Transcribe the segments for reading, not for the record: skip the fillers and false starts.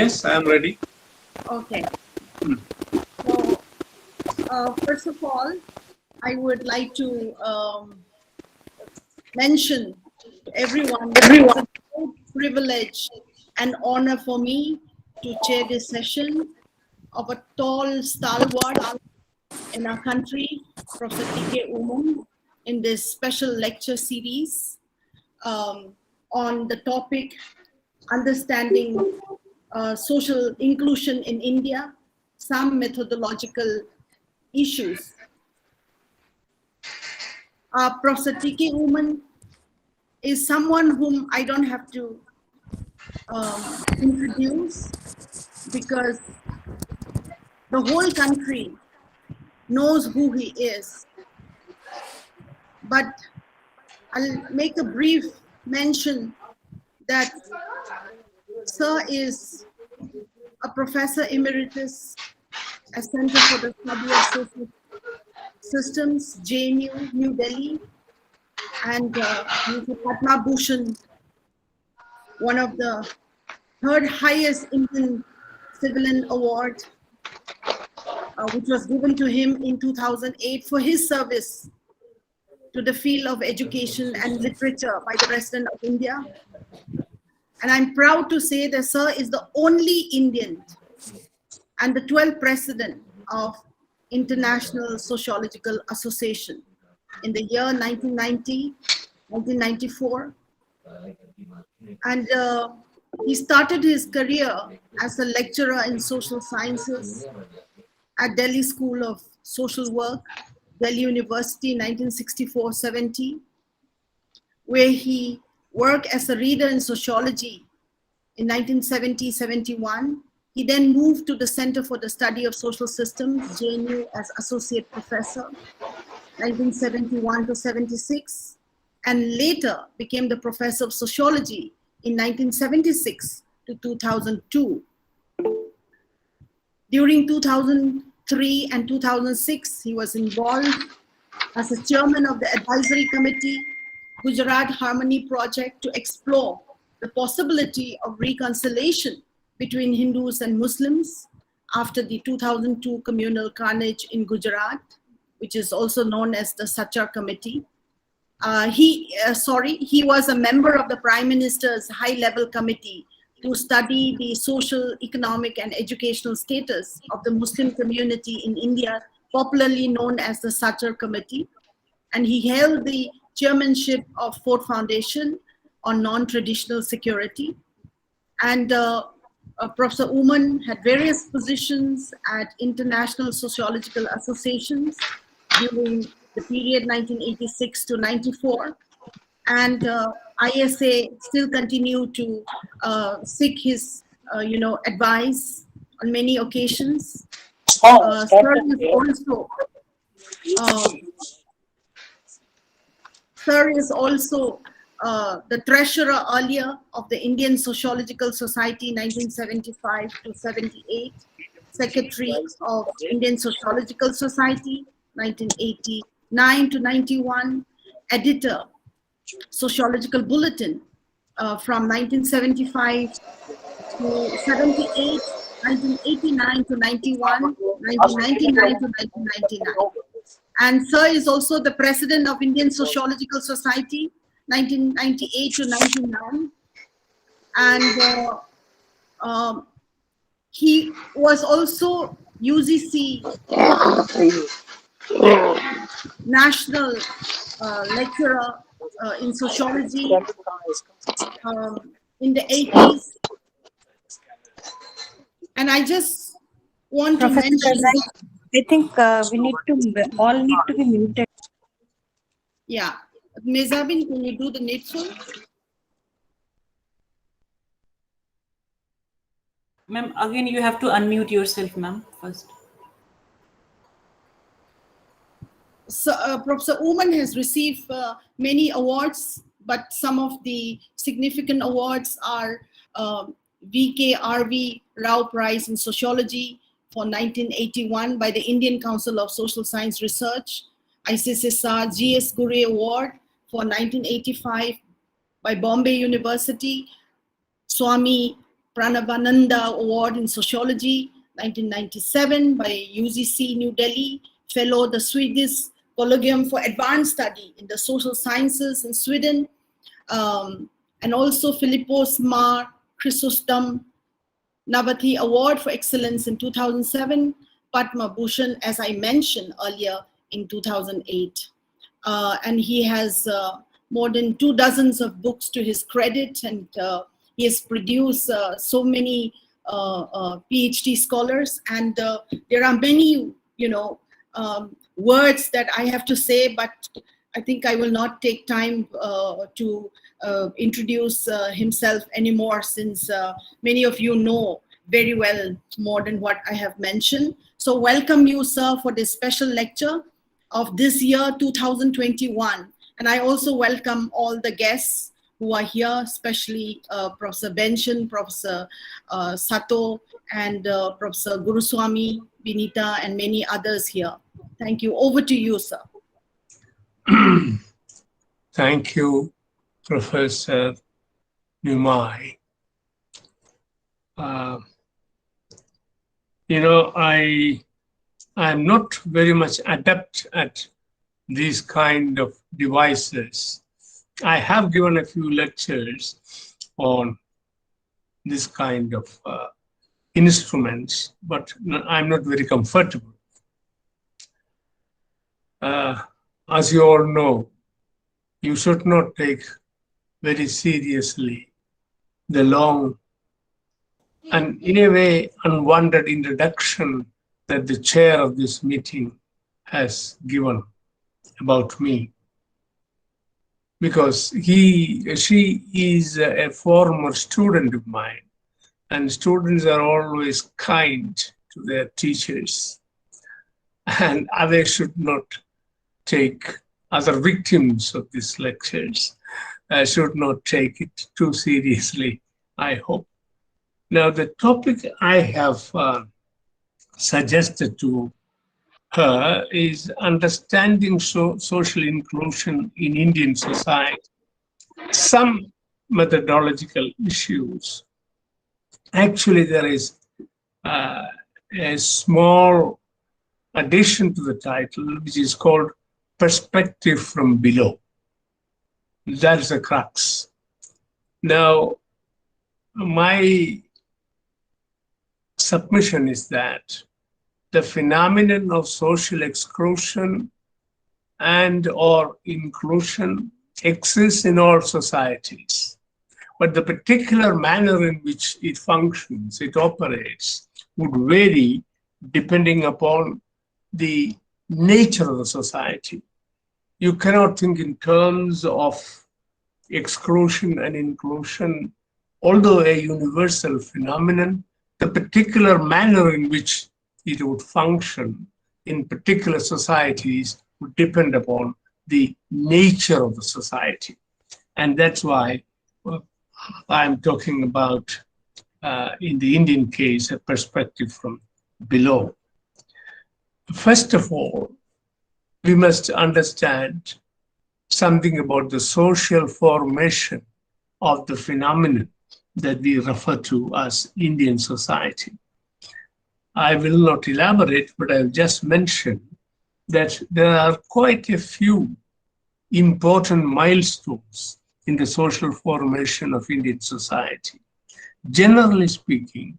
Yes, I am ready. Okay. So, first of all, I would like to mention to everyone that it's a great privilege and honor for me to chair this session of a tall stalwart in our country, Professor T.K. Oommen, in this special lecture series on the topic Understanding Social Inclusion in India, some methodological issues. Professor T.K. Oommen is someone whom I don't have to introduce because the whole country knows who he is. But I'll make a brief mention that Sir is a professor emeritus at Center for the Study of Social Systems, JNU, New Delhi, and he's a Padma Bhushan, one of the third highest Indian civilian award, which was given to him in 2008 for his service to the field of education and literature by the President of India. And I'm proud to say that Sir is the only Indian and the 12th president of International Sociological Association in the year 1990, 1994. And he started his career as a lecturer in social sciences at Delhi School of Social Work, Delhi University, 1964-70, where he worked as a reader in sociology in 1970-71. He then moved to the Center for the Study of Social Systems, JNU, as associate professor, 1971-76, and later became the professor of sociology in 1976 to 2002. During 2003 and 2006, he was involved as a chairman of the advisory committee, Gujarat Harmony Project, to explore the possibility of reconciliation between Hindus and Muslims after the 2002 communal carnage in Gujarat, which is also known as the Sachar Committee. He was a member of the Prime Minister's high-level committee to study the social, economic, and educational status of the Muslim community in India, popularly known as the Sachar Committee. And he held the chairmanship of Ford Foundation on non-traditional security. And Professor Oommen had various positions at international sociological associations during the period 1986 to 94. And ISA still continue to seek his, advice on many occasions. Sir is also the treasurer earlier of the Indian Sociological Society 1975 to 78, secretary of Indian Sociological Society 1989 to 91, editor Sociological Bulletin from 1975 to 78, 1989 to 91, 1999 to 1999. And Sir is also the president of Indian Sociological Society, 1998 to 99. And he was also UGC national lecturer in sociology in the 80s. And I just want Professor to mention... I think we all need to be muted. Yeah. Mezabin, can you do the needful? Ma'am, again, you have to unmute yourself, ma'am, first. So, Professor Oommen has received many awards, but some of the significant awards are V.K.R.V. Rao Prize in Sociology for 1981 by the Indian Council of Social Science Research, ICSSR G.S. Gure Award for 1985 by Bombay University, Swami Pranavananda Award in Sociology, 1997 by UGC New Delhi, fellow the Swedish Collegium for Advanced Study in the Social Sciences in Sweden, and also Philippos Mar Chrysostom Navathi Award for Excellence in 2007, Padma Bhushan, as I mentioned earlier, in 2008. And he has more than 2 dozens of books to his credit, and he has produced so many PhD scholars, and there are many, words that I have to say, but I think I will not take time to introduce himself anymore, since many of you know very well more than what I have mentioned. So welcome you, sir, for this special lecture of this year, 2021. And I also welcome all the guests who are here, especially Professor Benshan, Professor Sato, and Professor Guruswamy, Vinita, and many others here. Thank you. Over to you, sir. Thank you, Professor Numai. I'm not very much adept at these kind of devices. I have given a few lectures on this kind of instruments, but I'm not very comfortable. As you all know, you should not take very seriously the long and in a way unwanted introduction that the chair of this meeting has given about me, because she is a former student of mine, and students are always kind to their teachers, and others should not take, other victims of these lectures should not take it too seriously, I hope. Now, the topic I have suggested to her is understanding social inclusion in Indian society, some methodological issues. Actually, there is a small addition to the title, which is called Perspective from Below. That's the crux. Now, my submission is that the phenomenon of social exclusion and or inclusion exists in all societies, but the particular manner in which it functions, it operates, would vary depending upon the nature of the society. You cannot think in terms of exclusion and inclusion, although a universal phenomenon. The particular manner in which it would function in particular societies would depend upon the nature of the society. And that's why I'm talking about, in the Indian case, a perspective from below. First of all, we must understand something about the social formation of the phenomenon that we refer to as Indian society. I will not elaborate, but I've just mentioned that there are quite a few important milestones in the social formation of Indian society. Generally speaking,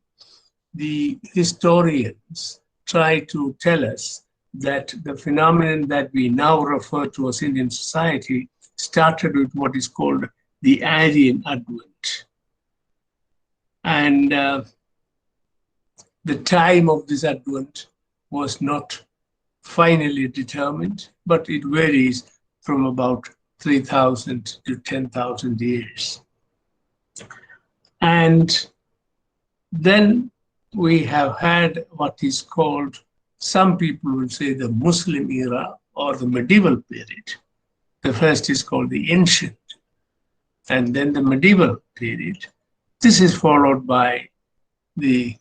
the historians try to tell us that the phenomenon that we now refer to as Indian society started with what is called the Aryan Advent. And the time of this advent was not finally determined, but it varies from about 3,000 to 10,000 years. And then we have had what is called, some people will say, the Muslim era or the medieval period. The first is called the ancient, and then the medieval period. This is followed by the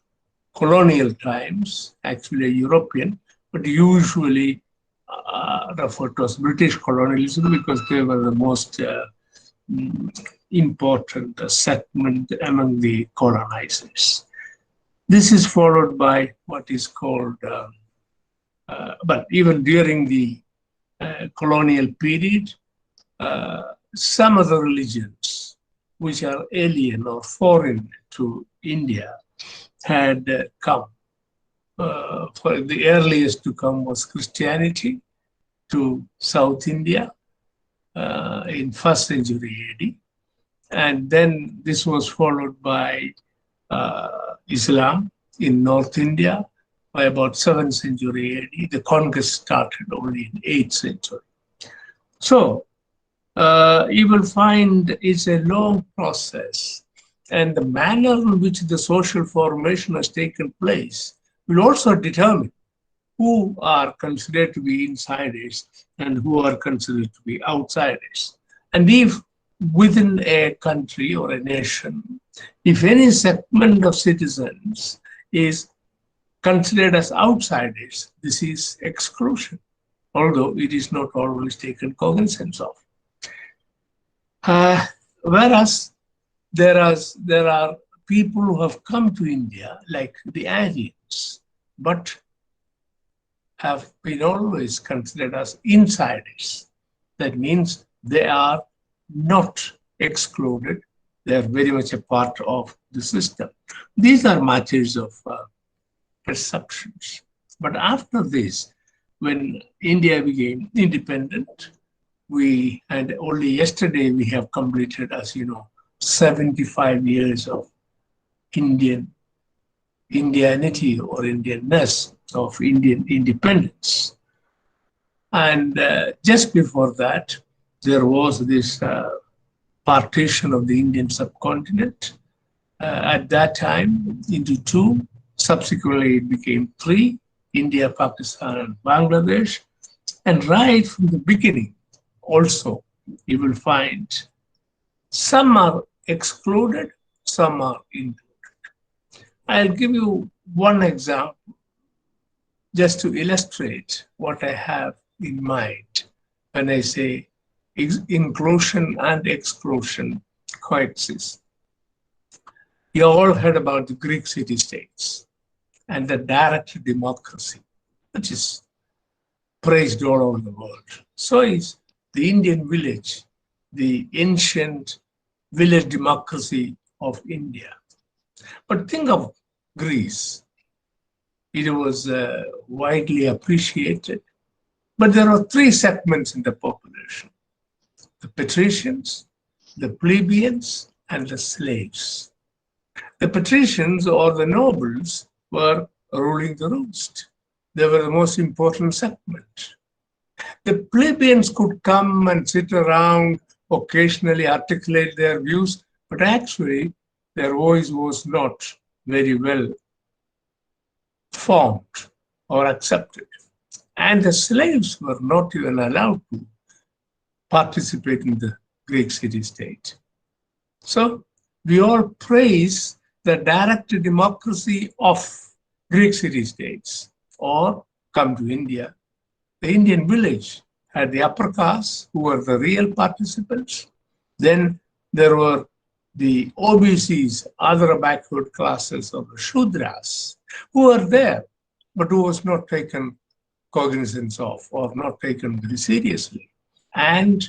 colonial times, actually European, but usually referred to as British colonialism because they were the most important segment among the colonizers. This is followed by what is called, but even during the colonial period, some other religions which are alien or foreign to India had come. For the earliest to come was Christianity to South India in 1st century AD. And then this was followed by Islam in North India by about 7th century AD. The conquest started only in 8th century. So you will find it's a long process, and the manner in which the social formation has taken place will also determine who are considered to be insiders and who are considered to be outsiders. And if within a country or a nation, if any segment of citizens is considered as outsiders, this is exclusion, although it is not always taken cognizance of. Whereas there are people who have come to India, like the Aryans, but have been always considered as insiders. That means they are not excluded. They are very much a part of the system. These are matters of perceptions. But after this, when India became independent, and only yesterday we have completed, as you know, 75 years of Indianity or Indianness, of Indian independence. And just before that, there was this partition of the Indian subcontinent. At that time, into two. Subsequently, it became three: India, Pakistan, and Bangladesh. And right from the beginning, also, you will find some are excluded, some are included. I'll give you one example just to illustrate what I have in mind when I say inclusion and exclusion coexist. You all heard about the Greek city-states and the direct democracy, which is praised all over the world. So is the Indian village, the ancient village democracy of India. But think of Greece. It was widely appreciated. But there are three segments in the population: the patricians, the plebeians, and the slaves. The patricians, or the nobles, were ruling the roost. They were the most important segment. The plebeians could come and sit around, occasionally articulate their views, but actually their voice was not very well formed or accepted. And the slaves were not even allowed to participate in the Greek city-state. So we all praise the direct democracy of Greek city-states, or come to India. The Indian village had the upper caste, who were the real participants. Then there were the OBCs, other backward classes, of the Shudras, who were there, but who was not taken cognizance of or not taken very seriously. And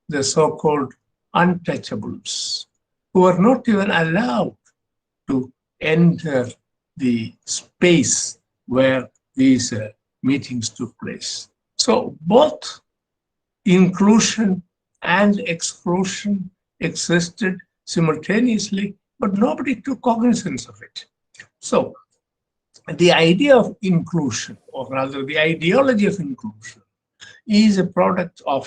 the so-called untouchables, who were not even allowed to enter the space where these meetings took place. So both inclusion and exclusion existed simultaneously, but nobody took cognizance of it. So the idea of inclusion, or rather the ideology of inclusion, is a product of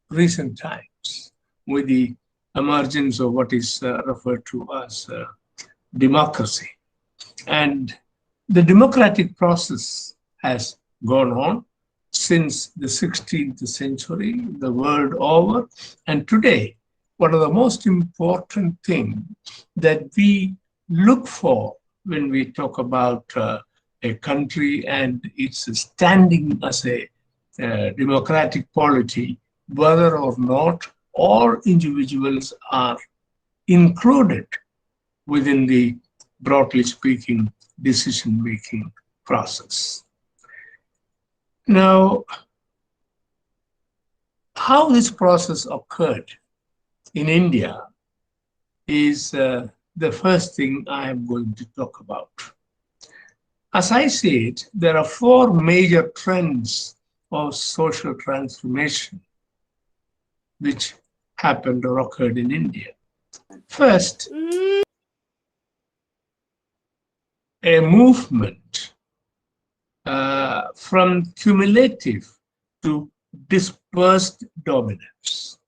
recent times with the emergence of what is referred to as democracy. And the democratic process has gone on since the 16th century, the world over. And today, one of the most important things that we look for when we talk about a country and its standing as a democratic polity, whether or not all individuals are included within the, broadly speaking, decision-making process. Now, how this process occurred in India is the first thing I am going to talk about. As I see it, there are four major trends of social transformation which happened or occurred in India. First, a movement from cumulative to dispersed dominance.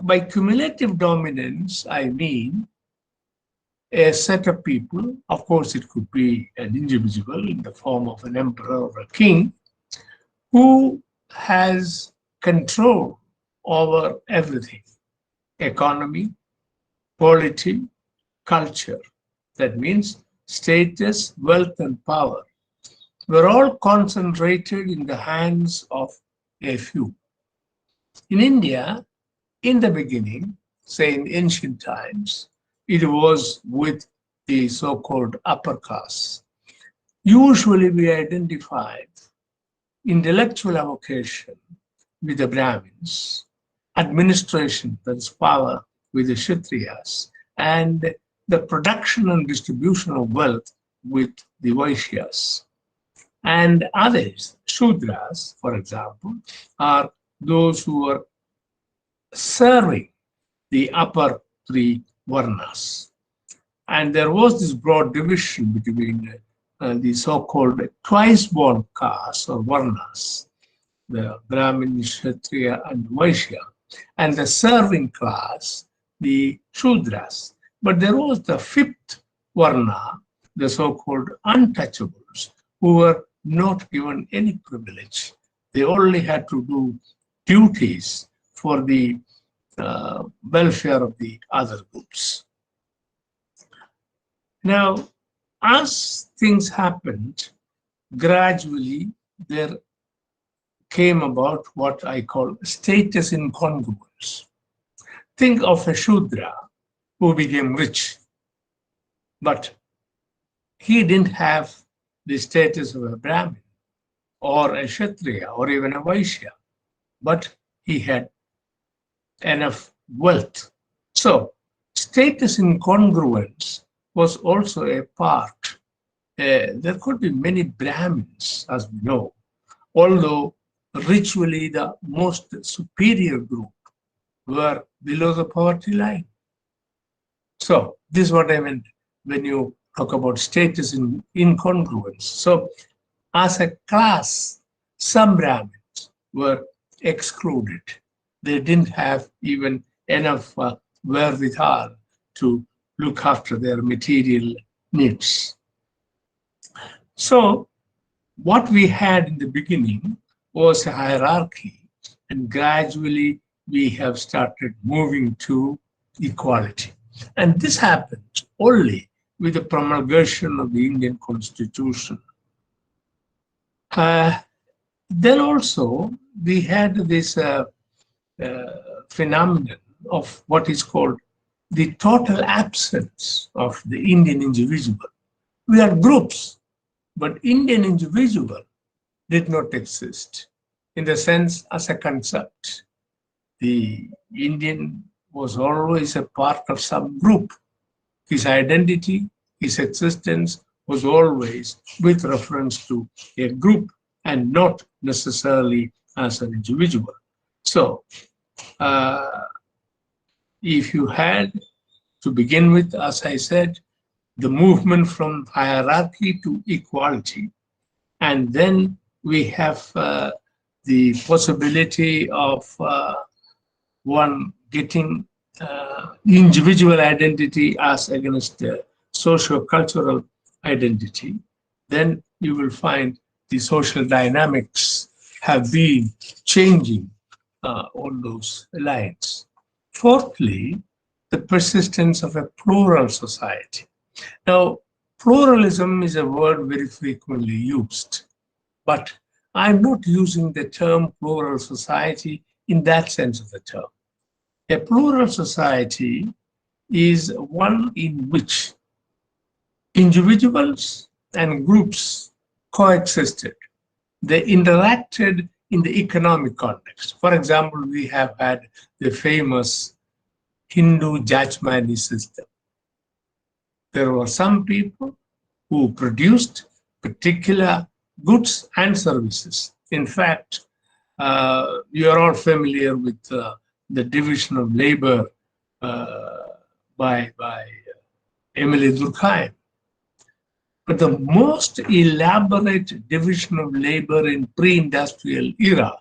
By cumulative dominance, I mean a set of people, of course it could be an individual in the form of an emperor or a king, who has control over everything: economy, polity, culture. That means status, wealth, and power were all concentrated in the hands of a few. In India, in the beginning, say in ancient times, it was with the so-called upper caste. Usually we identified intellectual avocation with the Brahmins, administration, that is power, with the Kshatriyas, and the production and distribution of wealth with the Vaishyas. And others, Shudras, for example, are those who are serving the upper three varnas. And there was this broad division between the so-called twice-born castes or varnas, the Brahmin, Kshatriya, and Vaishya, and the serving class, the Shudras. But there was the fifth varna, the so-called untouchables, who were not given any privilege. They only had to do duties for the welfare of the other groups. Now, as things happened, gradually there came about what I call status incongruence. Think of a Shudra who became rich, but he didn't have the status of a Brahmin or a Kshatriya or even a Vaishya, but he had enough wealth. So status incongruence was also a part. There could be many Brahmins, as we know, although ritually the most superior group were below the poverty line. So this is what I meant when you talk about status incongruence. So as a class, some Brahmins were excluded. They didn't have even enough wherewithal to look after their material needs. So what we had in the beginning was a hierarchy, and gradually we have started moving to equality. And this happened only with the promulgation of the Indian Constitution. Then also we had this phenomenon of what is called the total absence of the Indian individual. We are groups, but Indian individual did not exist in the sense as a concept. The Indian was always a part of some group. His identity, his existence was always with reference to a group and not necessarily as an individual. So, if you had, to begin with, as I said, the movement from hierarchy to equality, and then we have the possibility of one getting individual identity as against socio-cultural identity, then you will find the social dynamics have been changing on those lines. Fourthly, the persistence of a plural society. Now, pluralism is a word very frequently used, but I'm not using the term plural society in that sense of the term. A plural society is one in which individuals and groups coexisted. They interacted in the economic context. For example, we have had the famous Hindu Jajmani system. There were some people who produced particular goods and services. In fact, you are all familiar with the division of labor by Emily Durkheim. But the most elaborate division of labor in pre-industrial era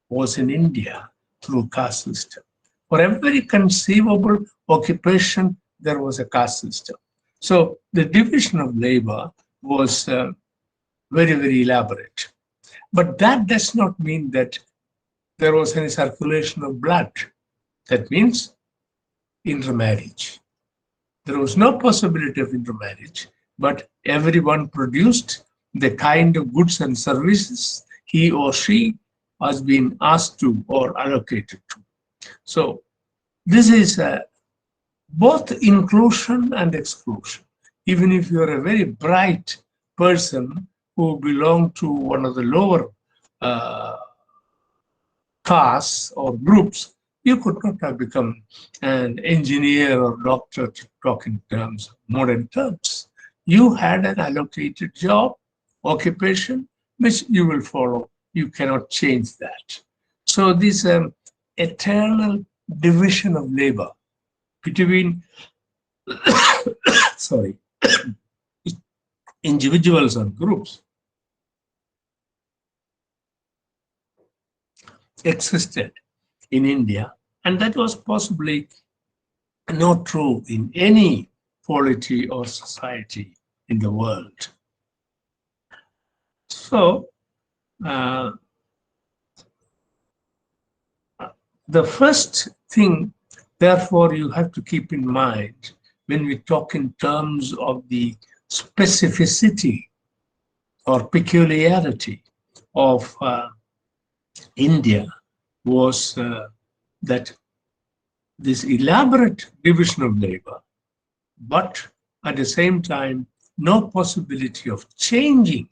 was in India through caste system. For every conceivable occupation, there was a caste system. So the division of labor was very, very elaborate. But that does not mean that there was any circulation of blood. That means intermarriage. There was no possibility of intermarriage, but everyone produced the kind of goods and services he or she has been asked to or allocated to. So this is both inclusion and exclusion. Even if you are a very bright person who belong to one of the lower castes or groups, you could not have become an engineer or doctor to talk in terms of modern terms. You had an allocated job, occupation, which you will follow. You cannot change that. So this eternal division of labor between sorry, individuals and groups existed in India, and that was possibly not true in any polity or society in the world. So the first thing, therefore, you have to keep in mind when we talk in terms of the specificity or peculiarity of India was that this elaborate division of labor, but at the same time, no possibility of changing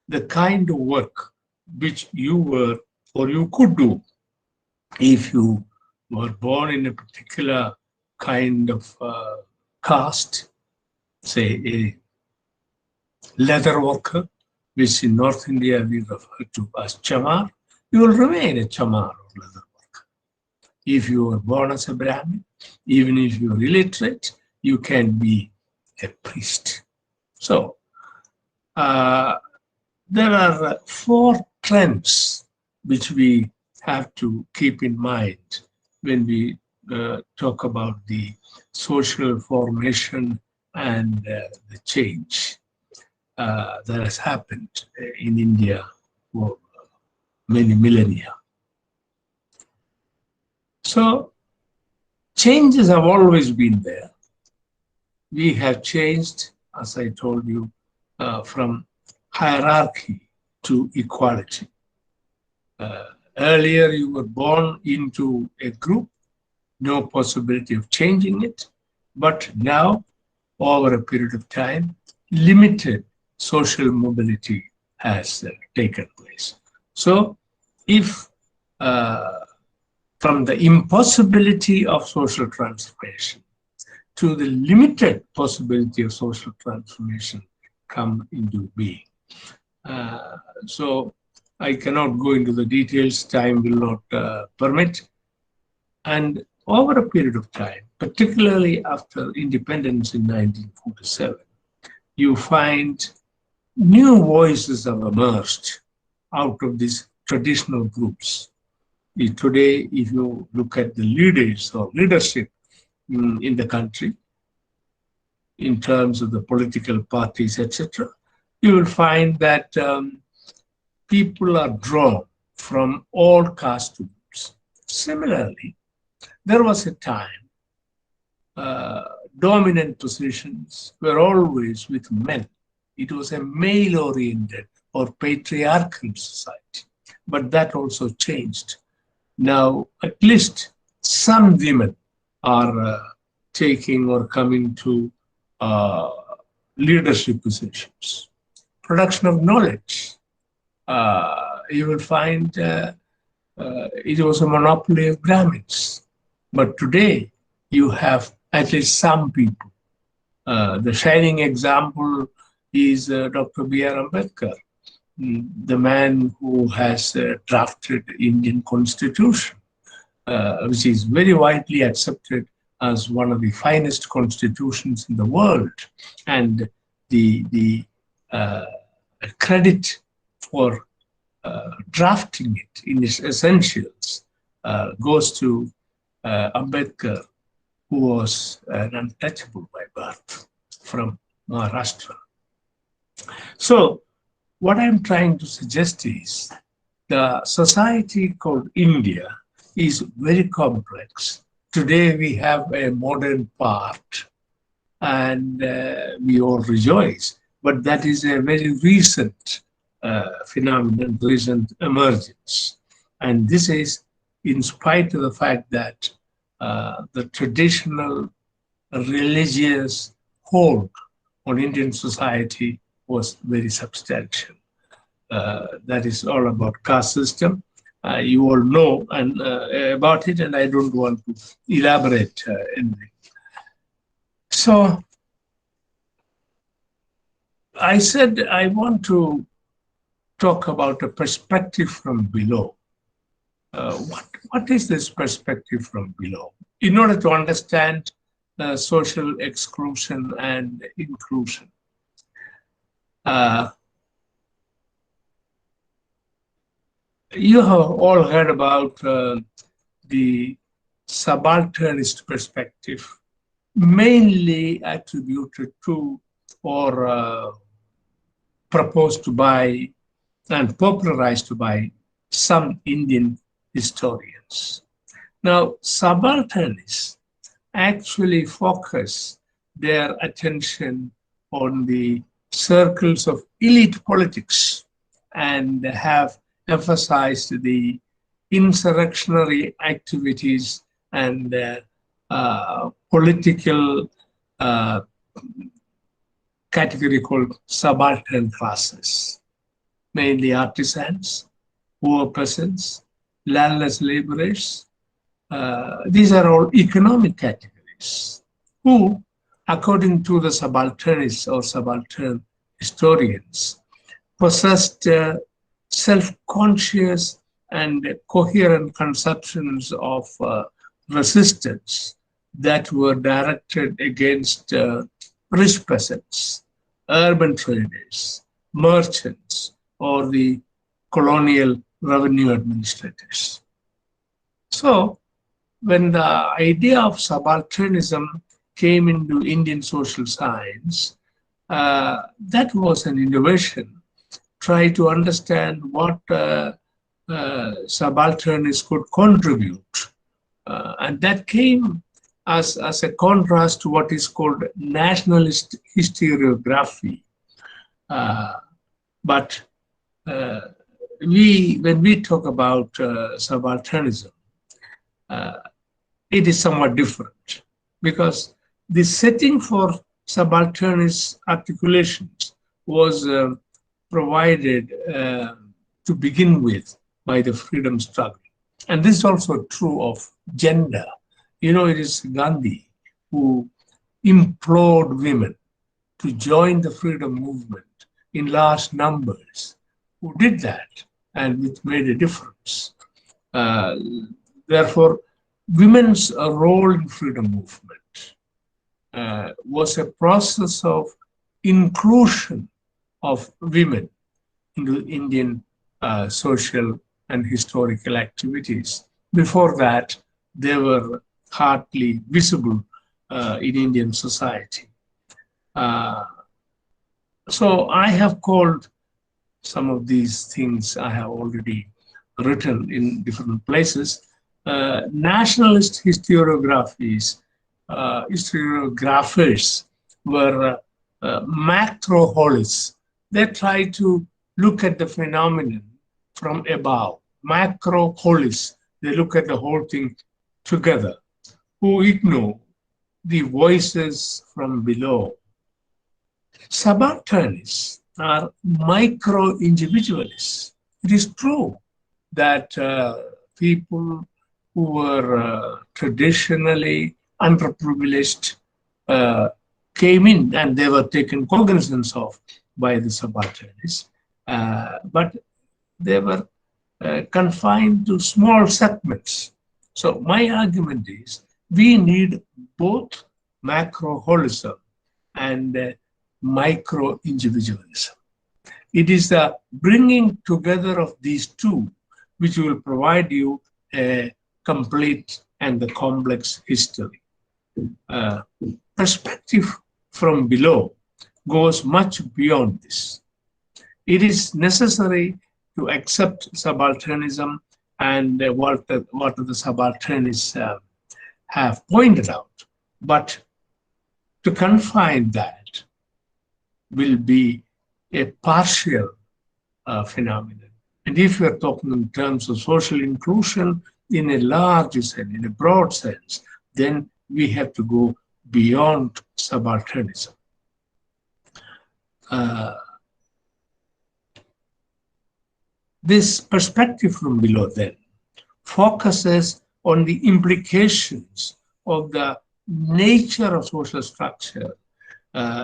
the kind of work which you were or you could do if you were born in a particular kind of caste, say a leather worker, which in North India we refer to as chamar, you will remain a chamar or leather worker. If you were born as a Brahmin, even if you are illiterate, you can be a priest. So there are four trends which we have to keep in mind when we talk about the social formation and the change that has happened in India for many millennia. So changes have always been there. We have changed, as I told you, from hierarchy to equality. Earlier, you were born into a group, no possibility of changing it. But now, over a period of time, limited social mobility has taken place. So, if from the impossibility of social transformation to the limited possibility of social transformation come into being. So I cannot go into the details, time will not permit. And over a period of time, particularly after independence in 1947, you find new voices have emerged out of these traditional groups. Today, if you look at the leaders or leadership in the country, in terms of the political parties, etc., you will find that people are drawn from all caste groups. Similarly, there was a time dominant positions were always with men. It was a male-oriented or patriarchal society, but that also changed. Now, at least some women are taking or coming to uh, leadership positions. Production of knowledge. You will find it was a monopoly of Brahmins. But today, you have at least some people. The shining example is Dr. B.R. Ambedkar, the man who has drafted Indian Constitution, which is very widely accepted as one of the finest constitutions in the world. And the credit for drafting it in its essentials goes to Ambedkar, who was an untouchable by birth from Maharashtra. So, what I'm trying to suggest is the society called India is very complex. Today, we have a modern part, and we all rejoice. But that is a very recent phenomenon, recent emergence. And this is in spite of the fact that the traditional religious hold on Indian society was very substantial. That is all about caste system. You all know about it, and I don't want to elaborate anything. So I said I want to talk about a perspective from below. What is this perspective from below? In order to understand social exclusion and inclusion. You have all heard about the subalternist perspective, mainly attributed to or proposed by and popularized by some Indian historians. Now, subalternists actually focus their attention on the circles of elite politics and have emphasized the insurrectionary activities and political category called subaltern classes, mainly artisans, poor peasants, landless laborers. These are all economic categories who, according to the subalternists or subaltern historians, possessed self-conscious and coherent conceptions of resistance that were directed against rich peasants, urban traders, merchants, or the colonial revenue administrators. So, when the idea of subalternism came into Indian social science, that was an innovation. Try to understand what subalternists could contribute. And that came as a contrast to what is called nationalist historiography. But when we talk about subalternism, it is somewhat different because the setting for subalternist articulations was provided to begin with by the freedom struggle. And this is also true of gender. You know, it is Gandhi who implored women to join the freedom movement in large numbers, who did that and which made a difference. Therefore, women's role in freedom movement was a process of inclusion of women into Indian social and historical activities. Before that, they were hardly visible in Indian society. So I have called some of these things I have already written in different places. Nationalist historiographies, historiographers were macro-holists. They try to look at the phenomenon from above. Macro-holists, They look at the whole thing together, who ignore the voices from below. Subalternists are micro individualists. It is true that people who were traditionally underprivileged uh, came in and they were taken cognizance of by the subalternists, but they were confined to small segments. So my argument is we need both macro holism and micro individualism. It is the bringing together of these two which will provide you a complete and the complex history. Uh, Perspective from below goes much beyond this. It is necessary to accept subalternism and what the subalternists have pointed out. But to confine that will be a partial phenomenon. And if we are talking in terms of social inclusion in a large sense, in a broad sense, then we have to go beyond subalternism. This perspective from below then focuses on the implications of the nature of social structure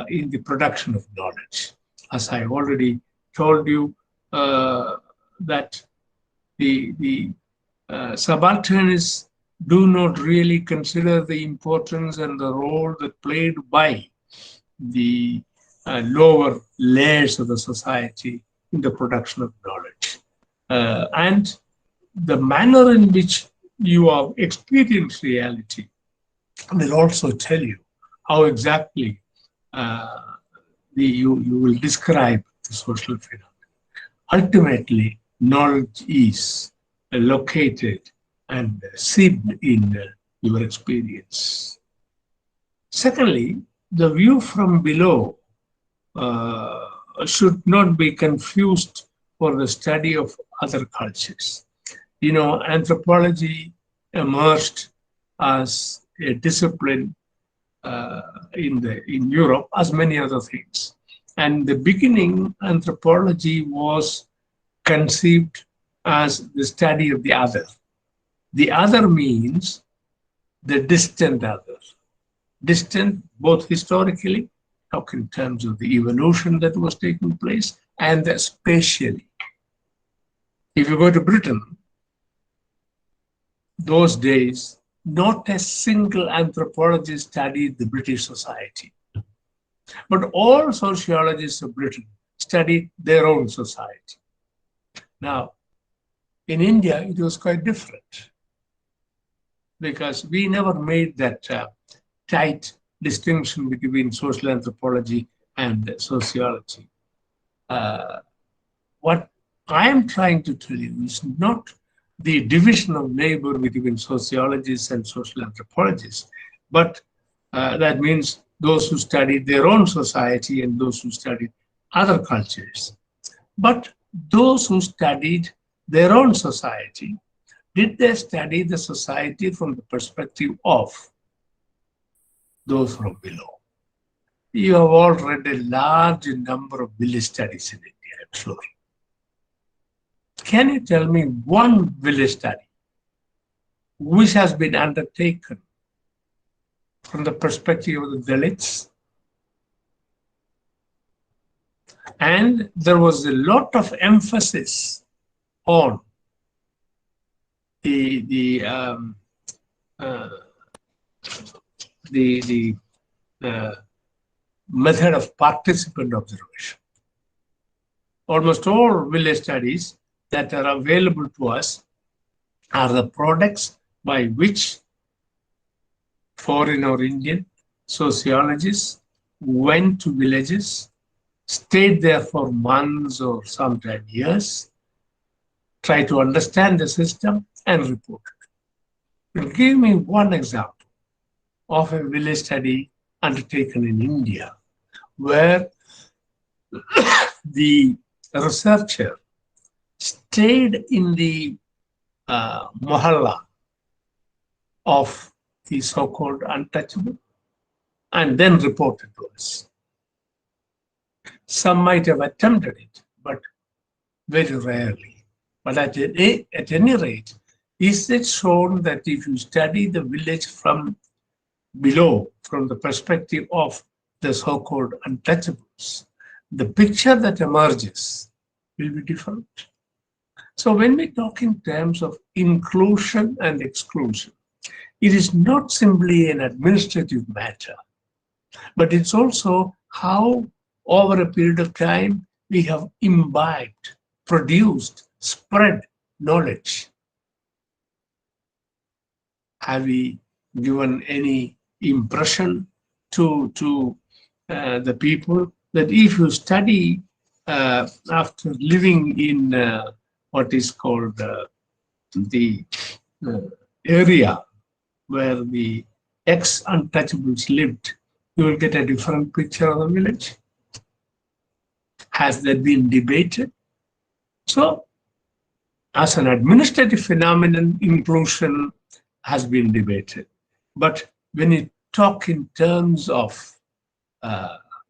in the production of knowledge. As I already told you, that the subalternists do not really consider the importance and the role that played by the lower layers of the society in the production of knowledge. And the manner in which you have experienced reality will also tell you how exactly you will describe the social phenomenon. Ultimately, knowledge is located and seeped in your experience. Secondly, the view from below should not be confused for the study of other cultures. You know, anthropology emerged as a discipline in Europe, as many other things. And the beginning, anthropology was conceived as the study of the other. The other means the distant other. Distant both historically, talk in terms of the evolution that was taking place, and spatially. If you go to Britain, those days, not a single anthropologist studied the British society. But all sociologists of Britain studied their own society. Now, in India, it was quite different because we never made that tight distinction between social anthropology and sociology. What I am trying to tell you is not the division of labor between sociologists and social anthropologists, but that means those who studied their own society and those who studied other cultures. But those who studied their own society, did they study the society from the perspective of those from below? You have all read a large number of village studies in India, I'm sure. Can you tell me one village study which has been undertaken from the perspective of the Dalits? And there was a lot of emphasis on the method of participant observation. Almost all village studies that are available to us are the products by which foreign or Indian sociologists went to villages, stayed there for months or sometimes years, try to understand the system and report it. Now, give me one example of a village study undertaken in India where the researcher stayed in the mohalla of the so-called untouchable and then reported to us. Some might have attempted it, but very rarely. But at any rate, is it shown that if you study the village from below, from the perspective of the so-called untouchables, the picture that emerges will be different. So when we talk in terms of inclusion and exclusion, it is not simply an administrative matter, but it's also how over a period of time we have imbibed, produced, spread knowledge. Have we given any impression to the people that if you study after living in what is called the area where the ex-untouchables lived, you will get a different picture of the village? Has that been debated? So, as an administrative phenomenon, inclusion has been debated. But when you talk in terms of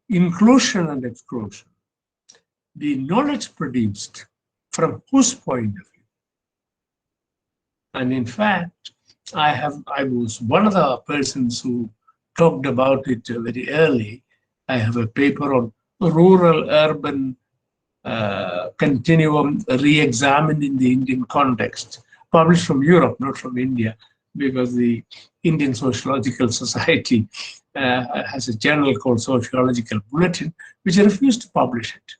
inclusion and exclusion, the knowledge produced from whose point of view? And in fact, I was one of the persons who talked about it very early. I have a paper on rural-urban continuum re-examined in the Indian context, published from Europe, not from India, because the Indian Sociological Society has a journal called Sociological Bulletin, which I refused to publish it.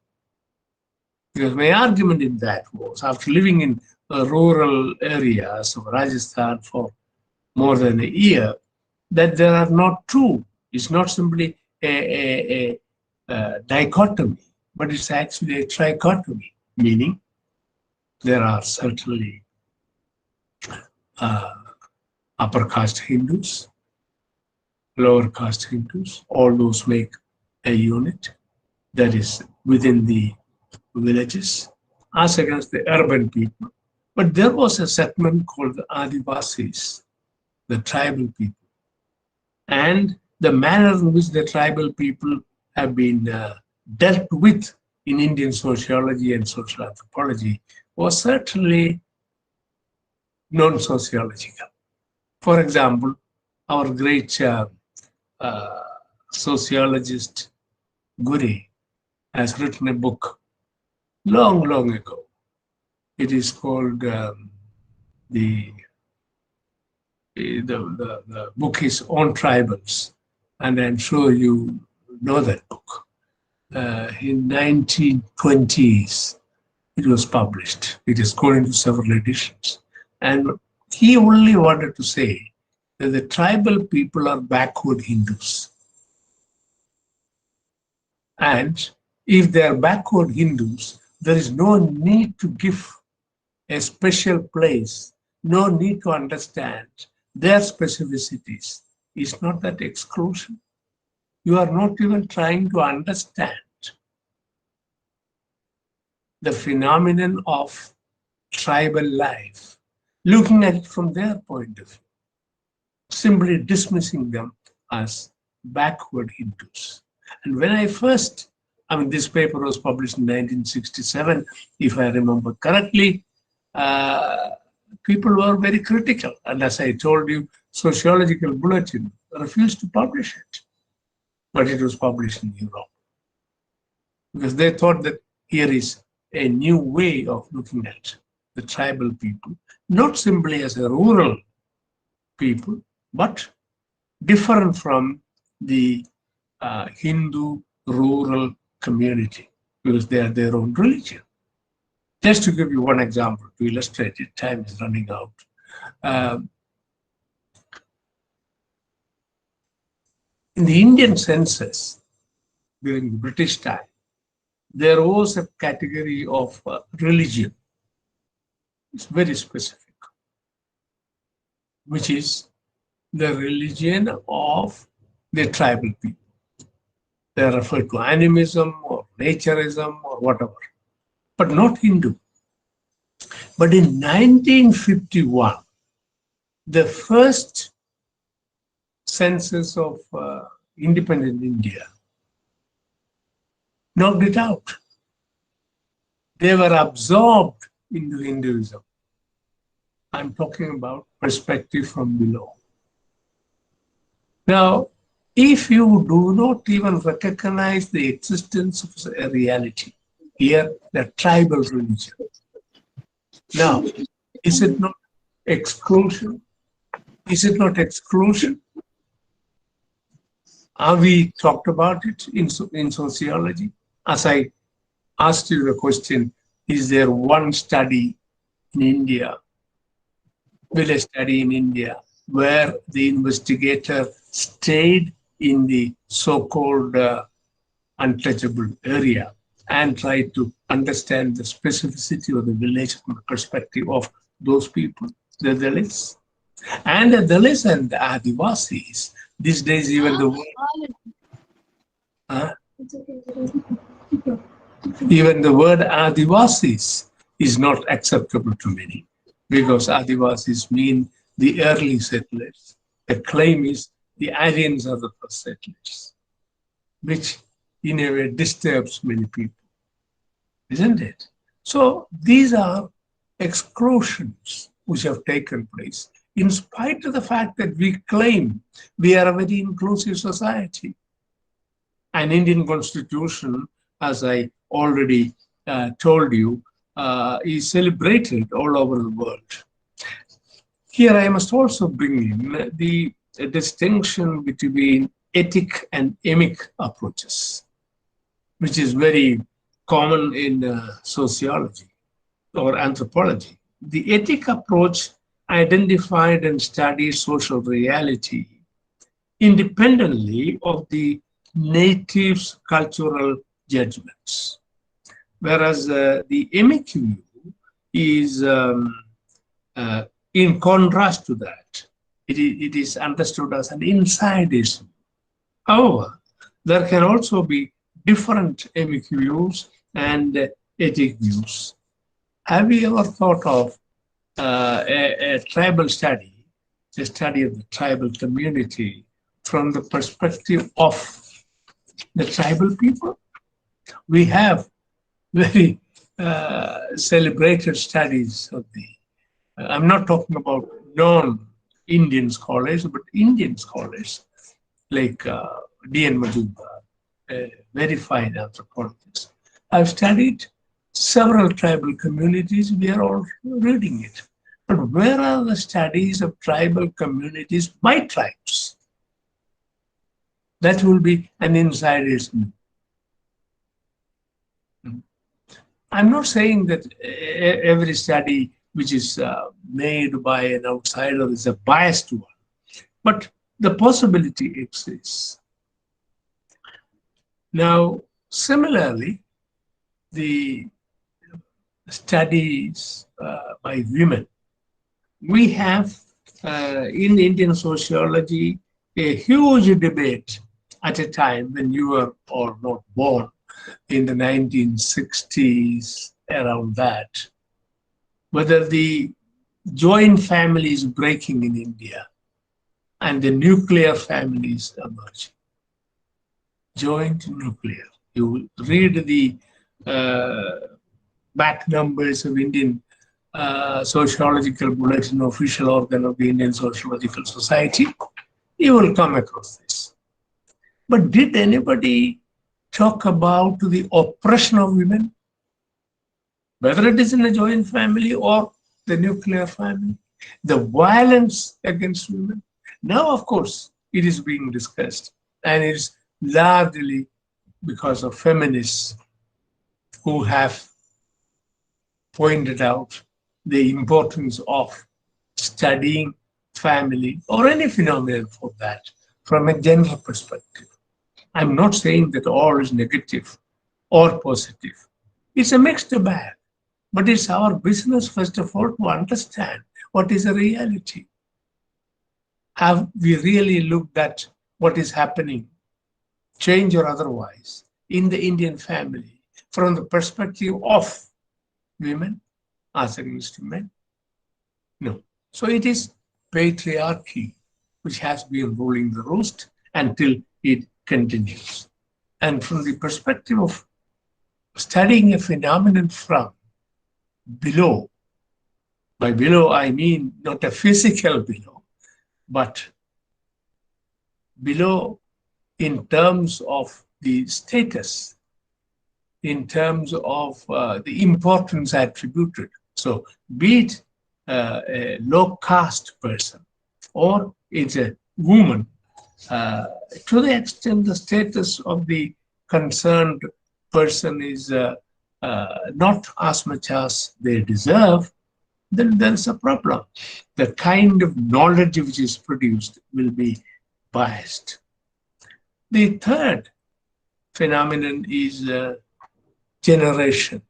Because my argument in that was, after living in rural areas of Rajasthan for more than a year, that there are not two. It's not simply a dichotomy, but it's actually a trichotomy, meaning there are certainly upper caste Hindus, lower caste Hindus, all those make a unit that is within the villages as against the urban people. But there was a segment called the Adivasis, the tribal people. And the manner in which the tribal people have been dealt with in Indian sociology and social anthropology was certainly non-sociological. For example, our great sociologist Guri has written a book long, long ago. It is called the book is on tribals, and I'm sure you know that book. In 1920s, it was published. It is gone into several editions. And he only wanted to say that the tribal people are backward Hindus. And if they are backward Hindus, there is no need to give a special place, no need to understand their specificities. It's not that exclusion. You are not even trying to understand the phenomenon of tribal life, looking at it from their point of view, simply dismissing them as backward Hindus. And when this paper was published in 1967, if I remember correctly, people were very critical. And as I told you, Sociological Bulletin refused to publish it. But it was published in Europe. Because they thought that here is a new way of looking at the tribal people, not simply as a rural people, but different from the Hindu rural community, because they are their own religion. Just to give you one example to illustrate it, time is running out. In the Indian census during the British time, there was a category of religion. It's very specific, which is the religion of the tribal people. They are referred to animism or naturism or whatever, but not Hindu. But in 1951, the first census of independent India knocked it out. They were absorbed into Hinduism. I'm talking about perspective from below. Now, if you do not even recognize the existence of a reality, here, the tribal religion. Now, is it not exclusion? Is it not exclusion? Are we talked about it in sociology? As I asked you the question, is there one study in India, village study in India, where the investigator stayed in the so-called untouchable area and tried to understand the specificity of the village from the perspective of those people, the Dalits? And the Dalits and the Adivasis, these days even the word, even the word Adivasis is not acceptable to many because Adivasis mean the early settlers. The claim is the Aryans are the first settlers, which in a way disturbs many people, isn't it? So these are exclusions which have taken place in spite of the fact that we claim we are a very inclusive society. An Indian constitution, as I already told you, is celebrated all over the world. Here I must also bring in the distinction between ethic and emic approaches, which is very common in sociology or anthropology. The ethic approach identified and studied social reality independently of the native's cultural judgments, whereas the emic view is in contrast to that. It is understood as an insideism. However, there can also be different emic views and ethic views. Have you ever thought of a tribal study, a study of the tribal community from the perspective of the tribal people? We have very celebrated studies of the, I'm not talking about non-Indian scholars, but Indian scholars like D.N. Majumdar, a very fine anthropologist. I've studied several tribal communities. We are all reading it. But where are the studies of tribal communities by tribes? That will be an insiderism. I'm not saying that every study which is made by an outsider is a biased one, but the possibility exists. Now, similarly, the studies by women, we have in Indian sociology a huge debate at a time when you were or not born in the 1960s, around that, whether the joint family is breaking in India and the nuclear family is emerging. Joint nuclear. You read the back numbers of Indian Sociological Bulletin, official organ of the Indian Sociological Society, you will come across this. But did anybody talk about the oppression of women, whether it is in a joint family or the nuclear family, the violence against women? Now, of course, it is being discussed, and it's largely because of feminists who have pointed out the importance of studying family or any phenomenon for that from a gender perspective. I'm not saying that all is negative or positive. It's a mixed bag, but it's our business, first of all, to understand what is a reality. Have we really looked at what is happening, change or otherwise, in the Indian family from the perspective of women? as against men? No. So it is patriarchy which has been ruling the roost until it continues. And from the perspective of studying a phenomenon from below, by below I mean not a physical below, but below in terms of the status, in terms of the importance attributed. So, be it a low caste person or it's a woman, to the extent the status of the concerned person is not as much as they deserve, then there's a problem. The kind of knowledge which is produced will be biased. The third phenomenon is generation.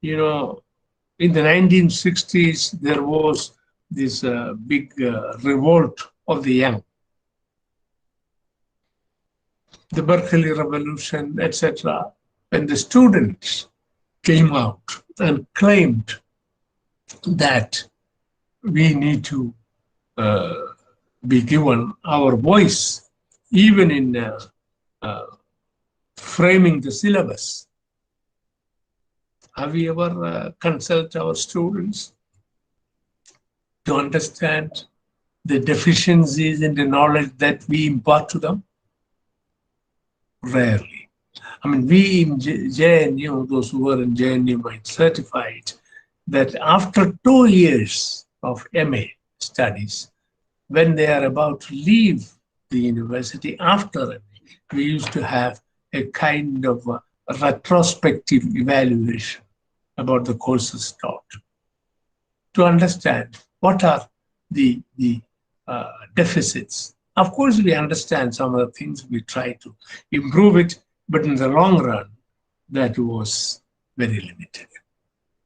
You know, in the 1960s, there was this big revolt of the young, the Berkeley Revolution, etc. When the students came out and claimed that we need to be given our voice, even in framing the syllabus. Have we ever consulted our students to understand the deficiencies in the knowledge that we impart to them? Rarely. I mean, we in JNU, those who were in JNU might certify it, that after 2 years of MA studies, when they are about to leave the university after MA, we used to have a kind of a retrospective evaluation about the courses taught to understand what are the deficits. Of course, we understand some of the things, we try to improve it, but in the long run, that was very limited.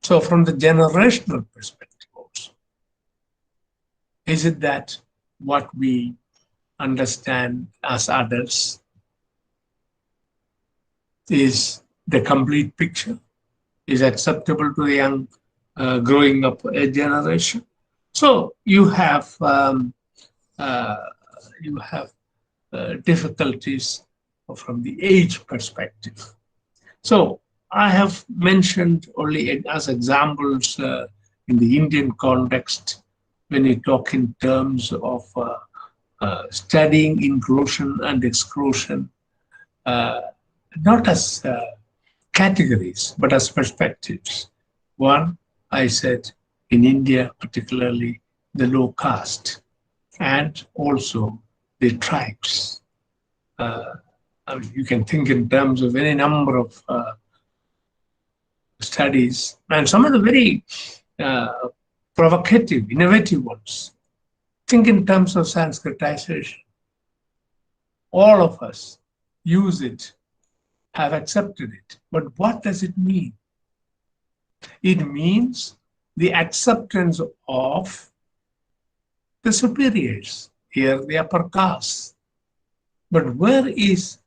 So from the generational perspective also, is it that what we understand as adults is the complete picture, is acceptable to the young growing up generation? So you have difficulties from the age perspective. So I have mentioned only as examples in the Indian context when we talk in terms of studying inclusion and exclusion, not as categories, but as perspectives. One, I said in India, particularly the low caste and also the tribes. I mean, you can think in terms of any number of studies, and some of the very provocative, innovative ones. Think in terms of Sanskritization. All of us use it, have accepted it. But what does it mean? It means the acceptance of the superiors, here the upper caste. But where is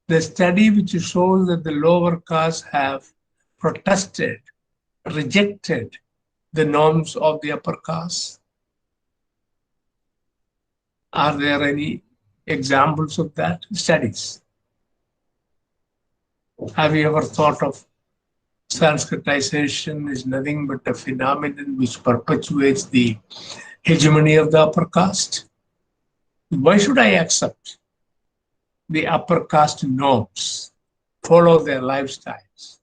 the study which shows that the lower castes have protested, rejected the norms of the upper caste? Are there any examples of that? Studies. Have you ever thought of Sanskritization is nothing but a phenomenon which perpetuates the hegemony of the upper caste? Why should I accept the upper caste norms, follow their lifestyles,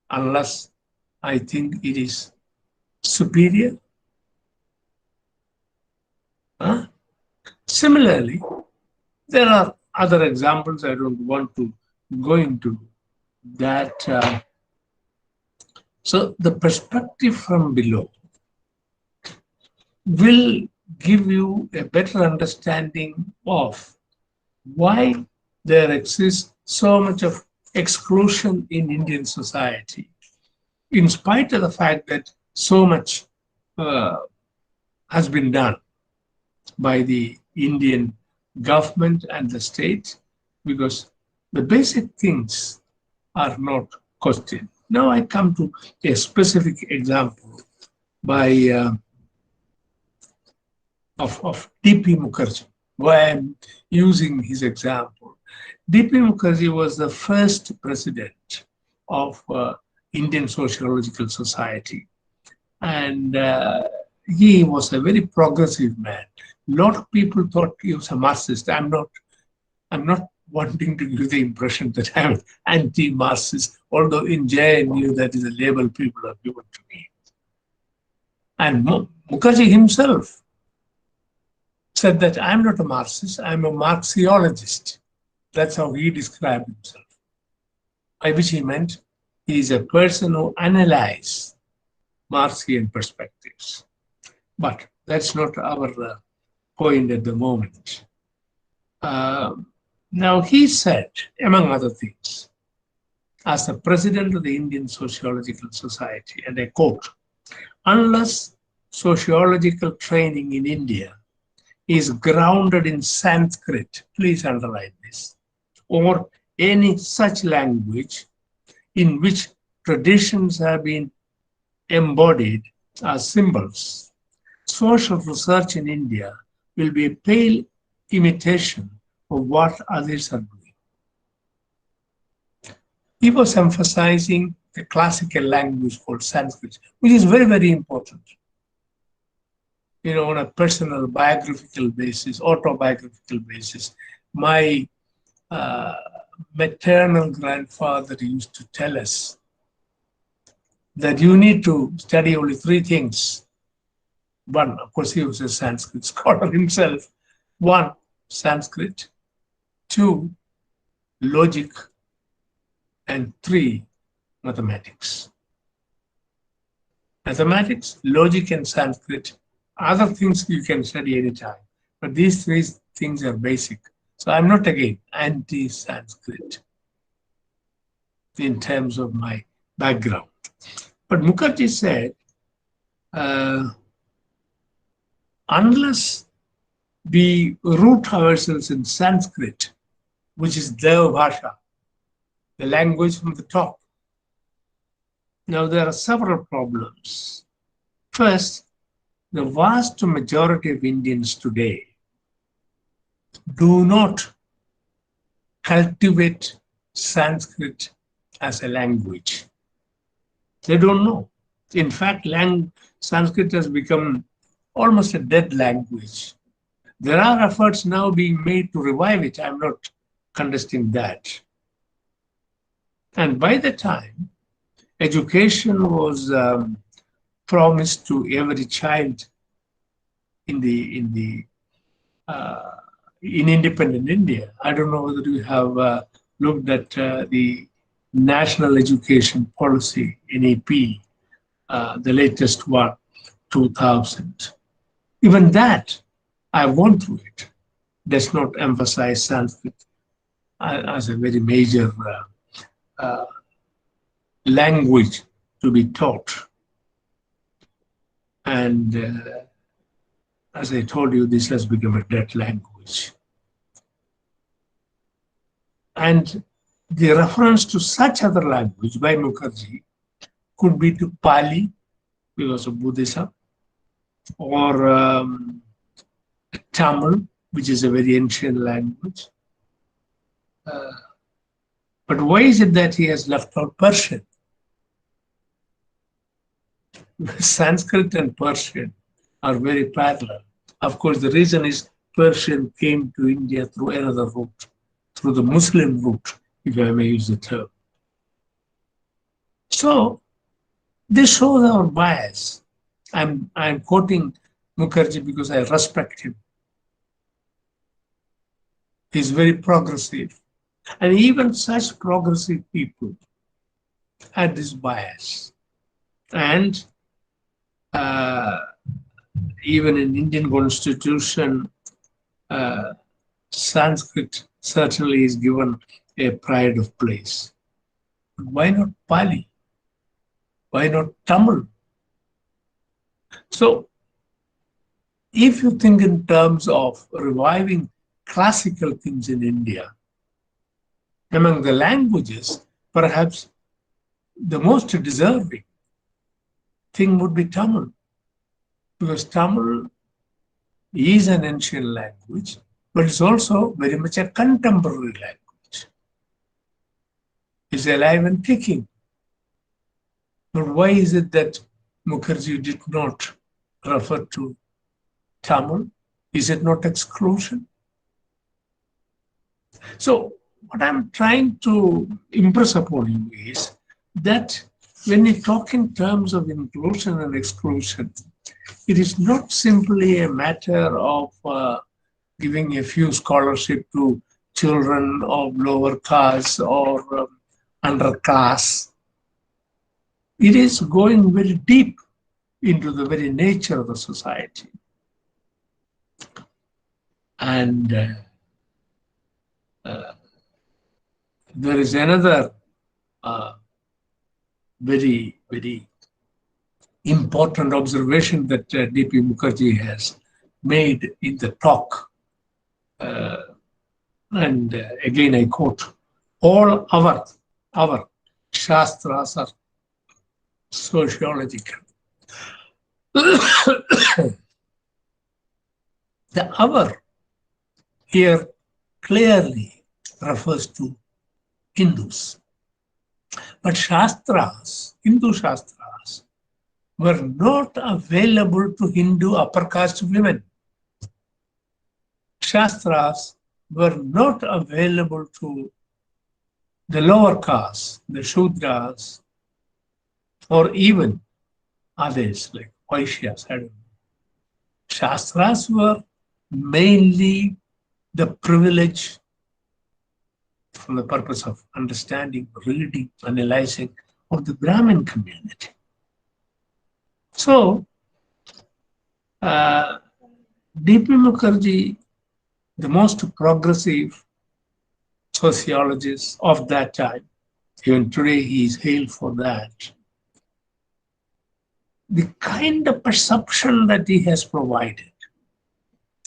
unless I think it is superior? Huh? Similarly, there are other examples. I don't want to go into that. So the perspective from below will give you a better understanding of why there exists so much of exclusion in Indian society, in spite of the fact that so much has been done by the Indian government and the state, because the basic things are not questioned. Now I come to a specific example by of D.P. Mukherjee, why I'm using his example. D.P. Mukherjee was the first president of Indian Sociological Society, and he was a very progressive man. A lot of people thought he was a Marxist. I'm not wanting to give the impression that I'm anti-Marxist, although in JNU that is a label people have given to me. And Mukherjee himself said that I'm not a Marxist, I'm a Marxiologist. That's how he described himself. By which he meant he is a person who analyzes Marxian perspectives. But that's not our point at the moment. Now he said, among other things, as the president of the Indian Sociological Society, and I quote, unless sociological training in India is grounded in Sanskrit, please underline this, or any such language in which traditions have been embodied as symbols, social research in India will be a pale imitation of what others are doing. He was emphasizing the classical language called Sanskrit, which is very, very important. You know, on a personal biographical basis, autobiographical basis, my maternal grandfather used to tell us that you need to study only three things. One, of course, he was a Sanskrit scholar himself. One, Sanskrit. Two, logic. And three, mathematics. Mathematics, logic, and Sanskrit. Other things you can study anytime. But these three things are basic. So I'm not, again, anti-Sanskrit in terms of my background. But Mukherjee said, unless we root ourselves in Sanskrit, which is Deva Bhasha, the language from the top. Now, there are several problems. First, the vast majority of Indians today do not cultivate Sanskrit as a language. They don't know. In fact, Sanskrit has become almost a dead language. There are efforts now being made to revive it. I'm not contesting that. And by the time education was promised to every child in independent India, I don't know whether you have looked at the National Education Policy, NEP, the latest one, 2000. Even that, I've gone through it, does not emphasize Sanskrit as a very major language to be taught. And as I told you, this has become a dead language. And the reference to such other language by Mukherjee could be to Pali, because of Buddhism, or Tamil, which is a very ancient language. But why is it that he has left out Persian? Sanskrit and Persian are very parallel. Of course, the reason is Persian came to India through another route, through the Muslim route, if I may use the term. So this shows our bias. I'm quoting Mukherjee because I respect him. He's very progressive. And even such progressive people had this bias. And even in Indian Constitution, Sanskrit certainly is given a pride of place. But why not Pali? Why not Tamil? So, if you think in terms of reviving classical things in India, among the languages, perhaps the most deserving thing would be Tamil, because Tamil is an ancient language, but it's also very much a contemporary language. It's alive and kicking. But why is it that Mukherjee did not refer to Tamil? Is it not exclusion? So what I'm trying to impress upon you is that when you talk in terms of inclusion and exclusion, it is not simply a matter of giving a few scholarship to children of lower caste or underclass. It is going very deep into the very nature of the society. And there is another very, very important observation that D.P. Mukherjee has made in the talk. And again, I quote, all our Shastras are sociological. The our here clearly refers to Hindus. But Shastras, Hindu Shastras, were not available to Hindu upper caste women. Shastras were not available to the lower caste, the Shudras, or even others like Vaishyas. I don't know. Shastras were mainly the privilege for the purpose of understanding, reading, analyzing of the Brahmin community. So, D.P. Mukherjee, the most progressive sociologist of that time, even today he is hailed for that. The kind of perception that he has provided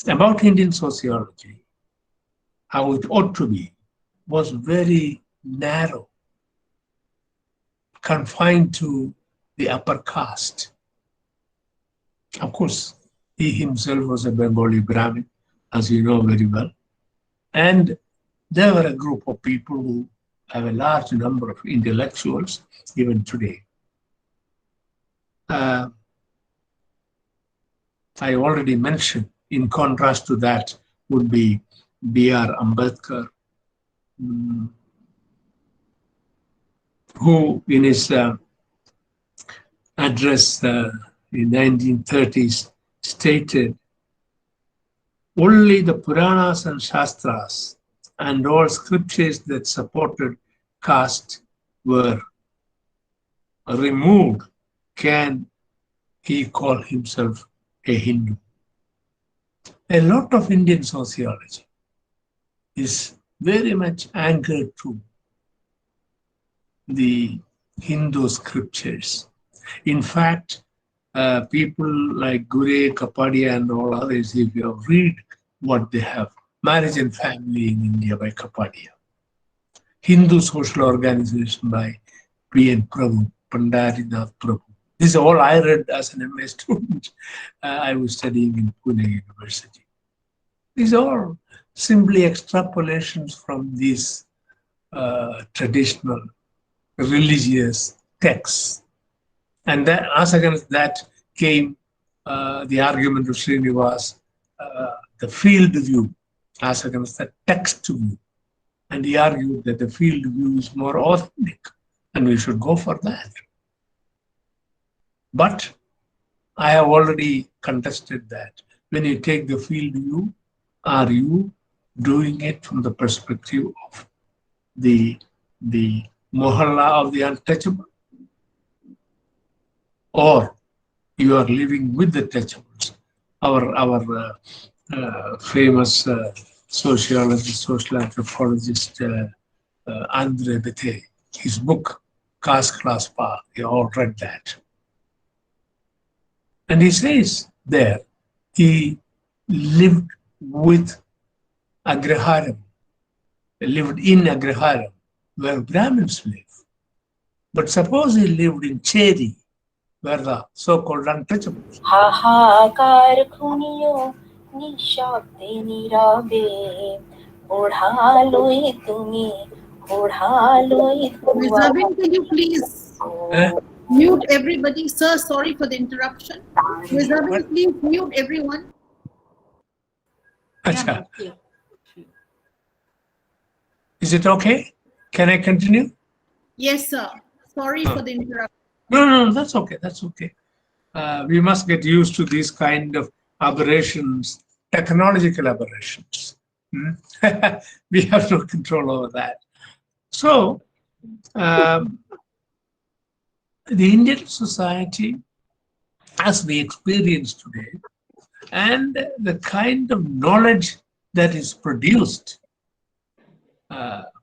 about Indian sociology, how it ought to be, was very narrow, confined to the upper caste. Of course, he himself was a Bengali Brahmin, as you know very well. And there were a group of people who have a large number of intellectuals even today. I already mentioned, in contrast to that, would be B.R. Ambedkar, who in his address in 1930s stated, only the Puranas and Shastras and all scriptures that supported caste were removed, can he call himself a Hindu. A lot of Indian sociology is very much anchored to the Hindu scriptures. In fact, people like Gure, Kapadia and all others, if you read what they have, Marriage and Family in India by Kapadia, Hindu Social Organization by P.N. Prabhu, Pandarinath Prabhu. This is all I read as an MA student. I was studying in Pune University. These are all simply extrapolations from these traditional religious texts. And that, as against that came the argument of Srinivas, the field view, as against the text view. And he argued that the field view is more authentic, and we should go for that. But I have already contested that. When you take the field view, are you doing it from the perspective of the mohalla of the untouchable? Or you are living with the touchables? Our famous sociologist, social anthropologist, Andre Bethé, his book, Caste Class Power, you all read that. And he says there, he lived with Agraharam, lived in Agraharam, where Brahmins live. But suppose he lived in Chedi, where the so-called untouchables. হাহাকার খুনিও নিঃশব্দে নীরবে ওঢ়ালোই তুমি ওঢ়ালোই Mizabin, can you please Eh? mute everybody? Sir, sorry for the interruption. Mizabin, please mute everyone. Acha. Yeah. Is it okay? Can I continue? Yes, sir. Sorry for the interruption. No, that's okay. That's okay. We must get used to these kind of aberrations, technological aberrations. We have no control over that. So, the Indian society, as we experience today, and the kind of knowledge that is produced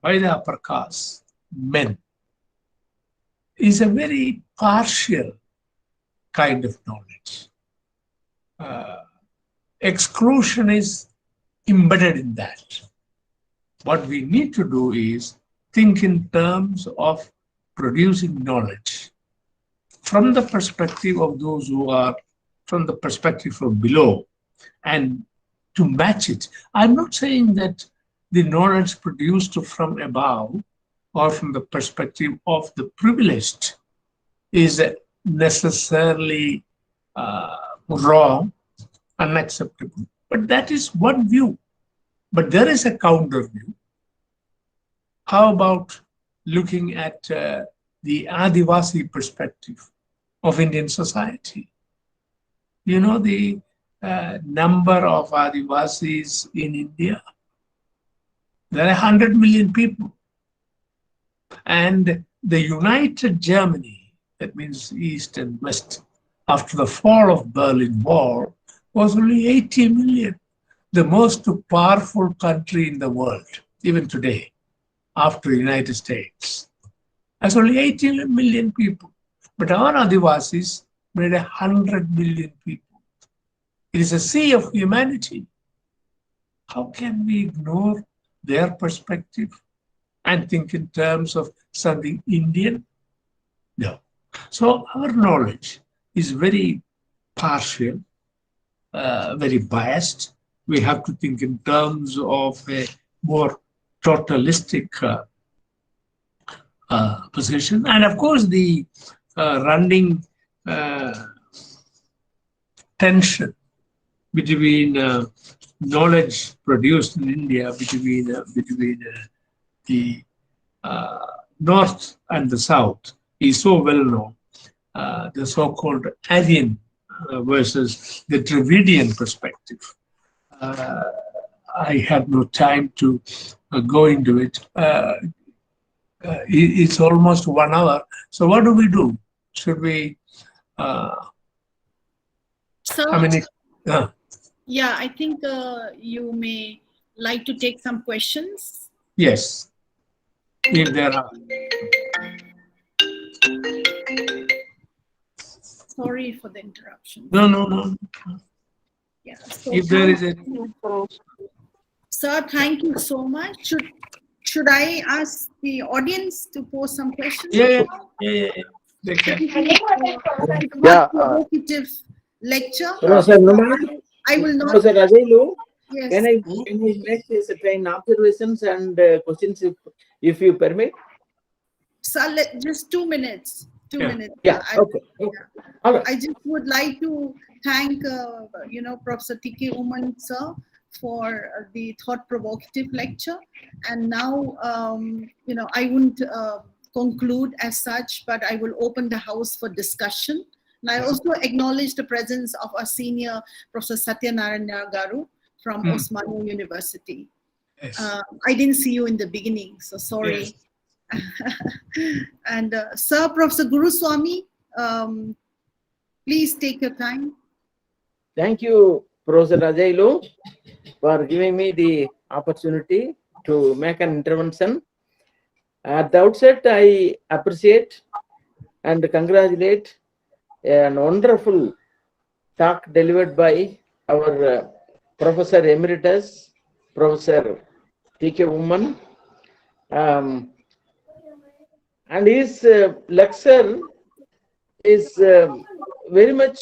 by the upper caste men is a very partial kind of knowledge. Exclusion is embedded in that. What we need to do is think in terms of producing knowledge from the perspective of those who are from the perspective from below and to match it. I'm not saying that the knowledge produced from above or from the perspective of the privileged is necessarily wrong, unacceptable. But that is one view. But there is a counter view. How about looking at the Adivasi perspective of Indian society? You know the number of Adivasis in India? There are 100 million people. And the united Germany, that means East and West, after the fall of Berlin Wall, was only 80 million, the most powerful country in the world, even today, after the United States. That's only 80 million people. But our Adivasis made 100 million people. It is a sea of humanity. How can we ignore their perspective and think in terms of something Indian? No. So our knowledge is very partial, very biased. We have to think in terms of a more totalistic position. And of course, the running tension between knowledge produced in India, between the North and the South is so well known. The so-called Aryan versus the Dravidian perspective. I have no time to go into it. It's almost 1 hour. So what do we do? Should we? Sir, How many? yeah, I think you may like to take some questions. Yes, if there are. Sorry for the interruption. No. Yeah. So If there is a. Sir, thank you so much. Should I ask the audience to pose some questions? Yeah. They can. Yeah. Provocative lecture. Professor Numan, I will not. Professor Rajailu, Yes. can I make certain observations and questions if you permit? Sir, just 2 minutes. 2 Yeah. minutes. Yeah. Okay. All right. I just would like to thank, Professor T.K. Oommen, sir, for the thought-provocative lecture. And now, I wouldn't conclude as such, but I will open the house for discussion. And I also acknowledge the presence of our senior Professor Satyanarayana Garu from Osmania University. Yes. I didn't see you in the beginning, so sorry. Yes. And Sir, Professor Guruswamy, please take your time. Thank you, Professor Rajailu, for giving me the opportunity to make an intervention. At the outset, I appreciate and congratulate a wonderful talk delivered by our Professor Emeritus, Professor T.K. Oommen. and his lecture is very much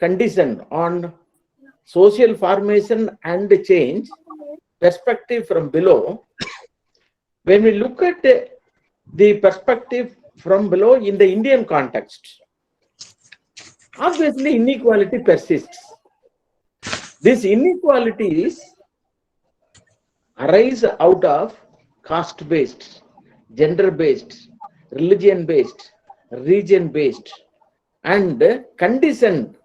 conditioned on social formation and change, perspective from below. When we look at the perspective from below in the Indian context, obviously inequality persists. These inequalities arise out of caste-based, gender-based, religion-based, region-based, and conditioned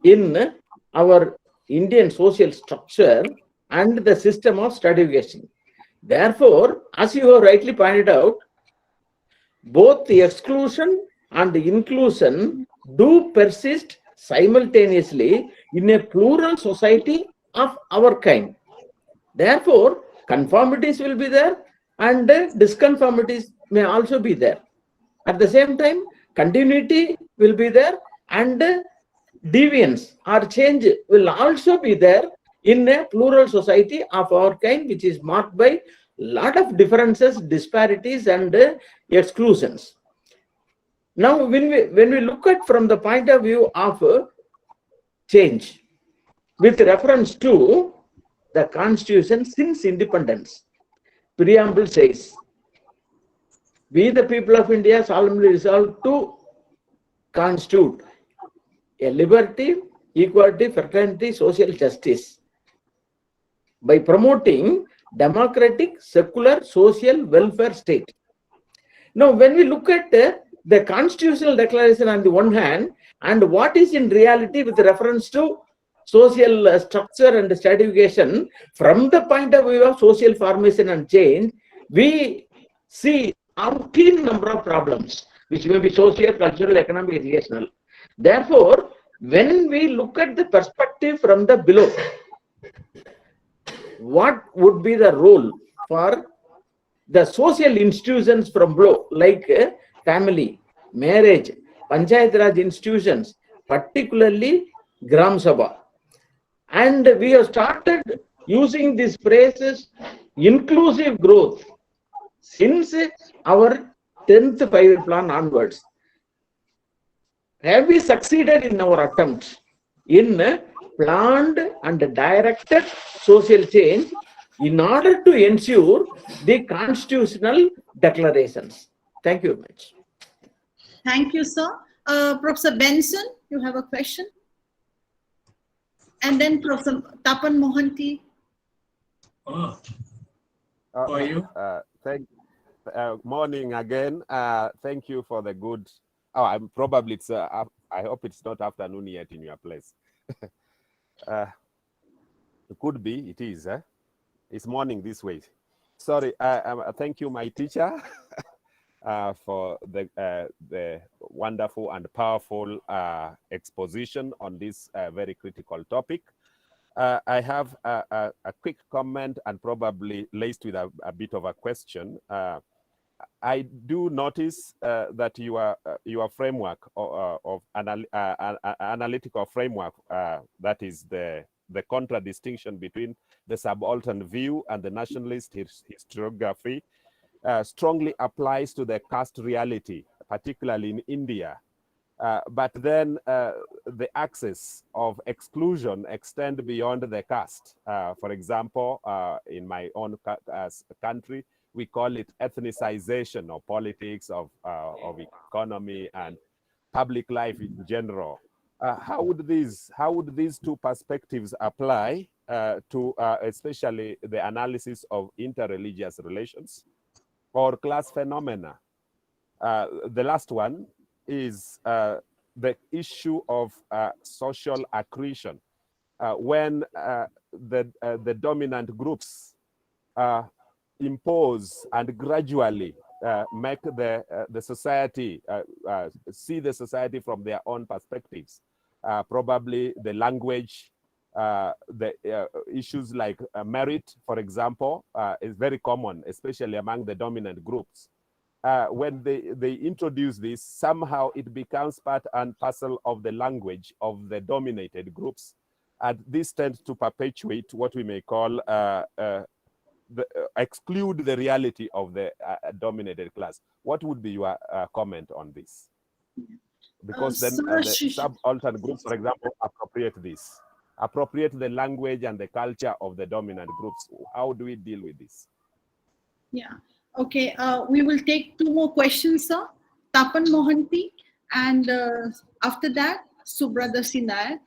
in our Indian social structure and the system of stratification. Therefore, as you have rightly pointed out, both the exclusion and the inclusion do persist simultaneously in a plural society of our kind. Therefore, conformities will be there and disconformities may also be there. At the same time, continuity will be there and deviance or change will also be there in a plural society of our kind, which is marked by a lot of differences, disparities, and exclusions. Now, when we look at from the point of view of change, with reference to the Constitution since independence, preamble says, "We, the people of India, solemnly resolve to constitute a liberty, equality, fraternity, social justice by promoting democratic, secular, social welfare state." Now, when we look at the constitutional declaration on the one hand, and what is in reality with reference to social structure and stratification, from the point of view of social formation and change, we see umpteen number of problems, which may be social, cultural, economic, educational. Therefore, when we look at the perspective from the below, what would be the role for the social institutions from below, like family, marriage, Panchayat Raj institutions, particularly Gram Sabha? And we have started using these phrases, inclusive growth, since our 10th 5-year plan onwards. Have we succeeded in our attempts in planned and directed social change in order to ensure the constitutional declarations? Thank you very much. Thank you, sir. Professor Benson, you have a question? And then Professor Tapan Mohanty. Oh, how are you? Morning again. Thank you for the good. Oh, I'm probably it's. I hope it's not afternoon yet in your place. It could be. It is. It's morning this way. Sorry. Thank you, my teacher, for the wonderful and powerful exposition on this very critical topic. I have a quick comment and probably laced with a bit of a question. I do notice that your framework of analytical framework, that is the contradistinction between the subaltern view and the nationalist historiography, strongly applies to the caste reality, particularly in India. But then the axis of exclusion extend beyond the caste. For example, in my own country, we call it ethnicization of politics, of economy and public life in general. How would these two perspectives apply to especially the analysis of interreligious relations or class phenomena? The last one is the issue of social accretion, when the dominant groups impose and gradually make the society see the society from their own perspectives. Probably the language, the issues like merit, for example, is very common, especially among the dominant groups. When they introduce this, somehow it becomes part and parcel of the language of the dominated groups. And this tends to perpetuate what we may call exclude the reality of the dominated class. What would be your comment on this? Because then the subaltern groups, for example, appropriate the language and the culture of the dominant groups. How do we deal with this? Yeah. Okay. We will take 2 more questions, sir. Tapan Mohanty, and after that, Subradasi Nayak,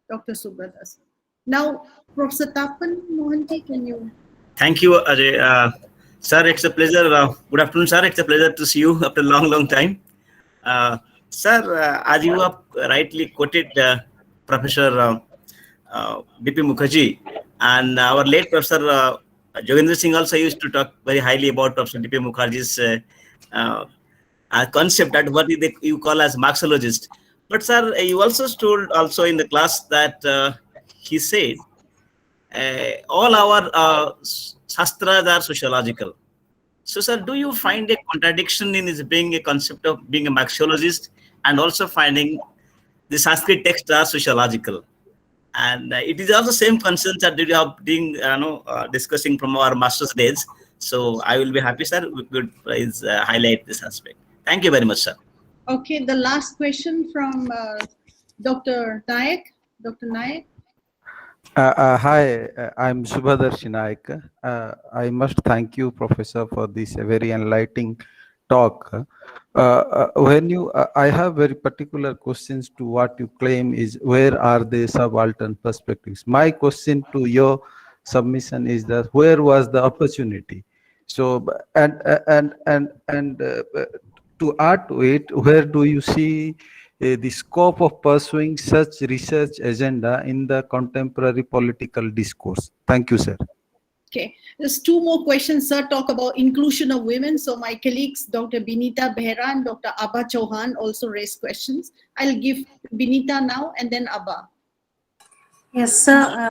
Dr. Subradasi. Now, Professor Tapan Mohanty, can you? Thank you, Ajay. Sir, it's a pleasure. Good afternoon, sir. It's a pleasure to see you after a long time. Sir, as you have rightly quoted Professor B.P. Mukherjee, and our late Professor Jogendra Singh also used to talk very highly about Professor B.P. Mukherjee's concept that what you call as Marxologist. But sir, you also told also in the class that he said all our shastras are sociological. So, sir, do you find a contradiction in his being a concept of being a Marxologist and also finding the Sanskrit texts are sociological? And it is also same concerns that we have been discussing from our master's days. So, I will be happy, sir. We could please highlight this aspect. Thank you very much, sir. Okay, the last question from Dr. Nayak. Dr. Nayak. Hi, I'm Subhadarshi Naik. I must thank you, Professor, for this very enlightening talk. I have very particular questions to what you claim is where are the subaltern perspectives. My question to your submission is that where was the opportunity? So and to add to it, where do you see the scope of pursuing such research agenda in the contemporary political discourse? Thank you, sir. Okay, there's 2 more questions, sir. Talk about inclusion of women. So my colleagues, Dr. Binita Behra and Dr. Abha Chauhan also raised questions. I'll give Binita now and then Abha. Yes, sir.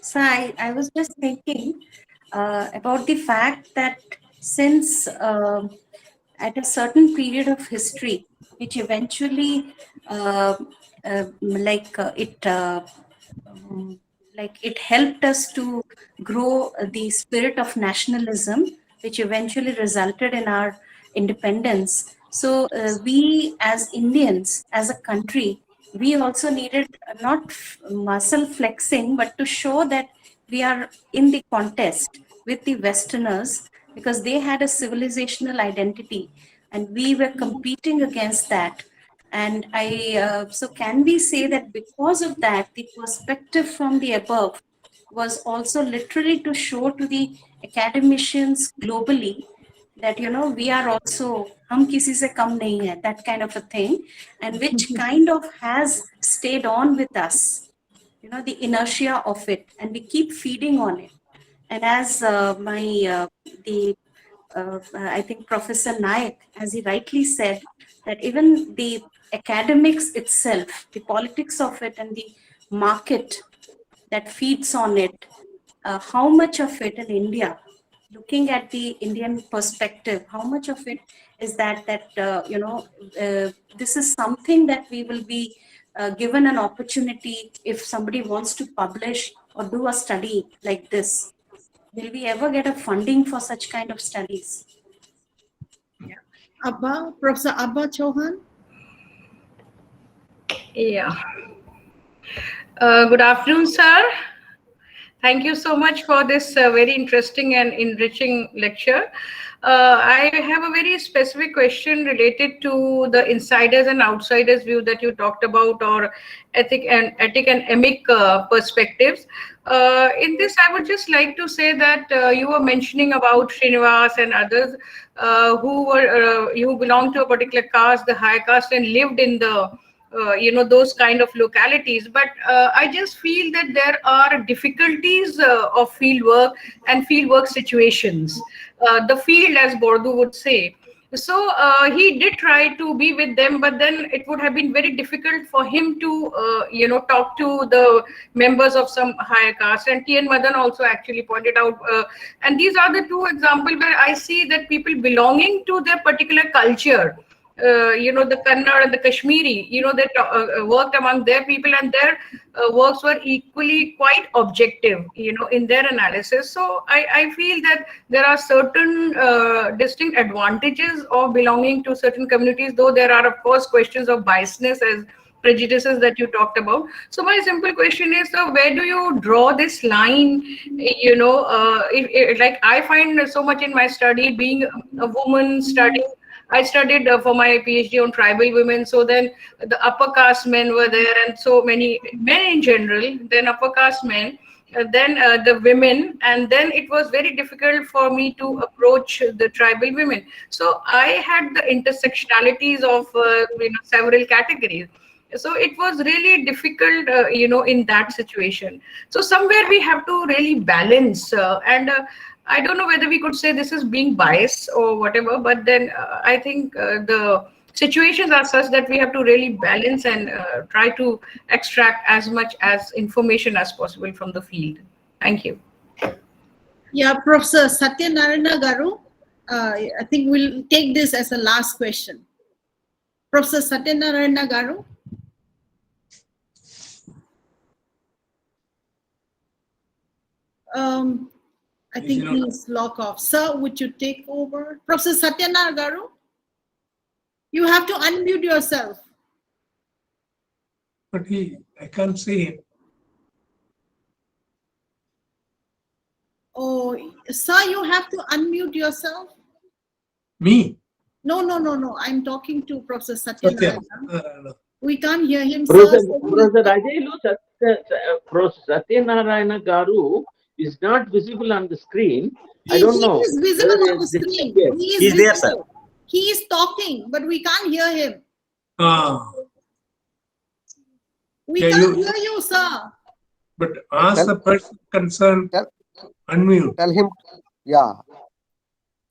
Sir, I was just thinking about the fact that since at a certain period of history, which eventually it helped us to grow the spirit of nationalism, which eventually resulted in our independence. So we as Indians, as a country, we also needed not muscle flexing, but to show that we are in the contest with the Westerners, because they had a civilizational identity and we were competing against that. And so can we say that because of that, the perspective from the above was also literally to show to the academicians globally that, we are also, hum kisi se kam nahi hai, that kind of a thing, and which kind of has stayed on with us, the inertia of it, and we keep feeding on it. And as I think Professor Nayak, as he rightly said, that even the academics itself, the politics of it and the market that feeds on it, how much of it in India, looking at the Indian perspective, how much of it is that this is something that we will be given an opportunity if somebody wants to publish or do a study like this. Will we ever get a funding for such kind of studies? Yeah. Abha, Professor Abha Chauhan. Yeah. Good afternoon, sir. Thank you so much for this very interesting and enriching lecture. I have a very specific question related to the insiders and outsiders view that you talked about, or ethic and emic perspectives. In this, I would just like to say that you were mentioning about Srinivas and others who belong to a particular caste, the high caste, and lived in the those kind of localities. But I just feel that there are difficulties of field work and field work situations. The field, as Bordu would say. So he did try to be with them, but then it would have been very difficult for him to, talk to the members of some higher caste. And T.N. Madan also actually pointed out, and these are the 2 examples where I see that people belonging to their particular culture, the Kannada and the Kashmiri, they worked among their people, and their works were equally quite objective, in their analysis. So I feel that there are certain distinct advantages of belonging to certain communities, though there are, of course, questions of biasness as prejudices that you talked about. So my simple question is, where do you draw this line? Like I find so much in my study, being a woman studying, I studied for my PhD on tribal women. So then the upper caste men were there, and so many men in general, then upper caste men, then the women, and then it was very difficult for me to approach the tribal women. So I had the intersectionalities of several categories. So it was really difficult, in that situation. So somewhere we have to really balance, and I don't know whether we could say this is being biased or whatever, but then I think the situations are such that we have to really balance and try to extract as much as information as possible from the field. Thank you. Yeah, Professor Satyanarayana Garu, I think we'll take this as a last question. Professor Satyanarayana Garu. I think he's locked off. Sir, would you take over? Professor Satyanarayana Garu, you have to unmute yourself. But I can't see him. Oh, sir, you have to unmute yourself. Me? No. I'm talking to Professor Satyanarayana. We can't hear him, Professor sir. Rajailu Professor Satyanarayana Garu is not visible on the screen. I don't know. He is visible on the screen. He's there, sir. He is talking, but we can't hear him. We can't hear you, sir. But ask the person concerned, unmute. Tell him, yeah.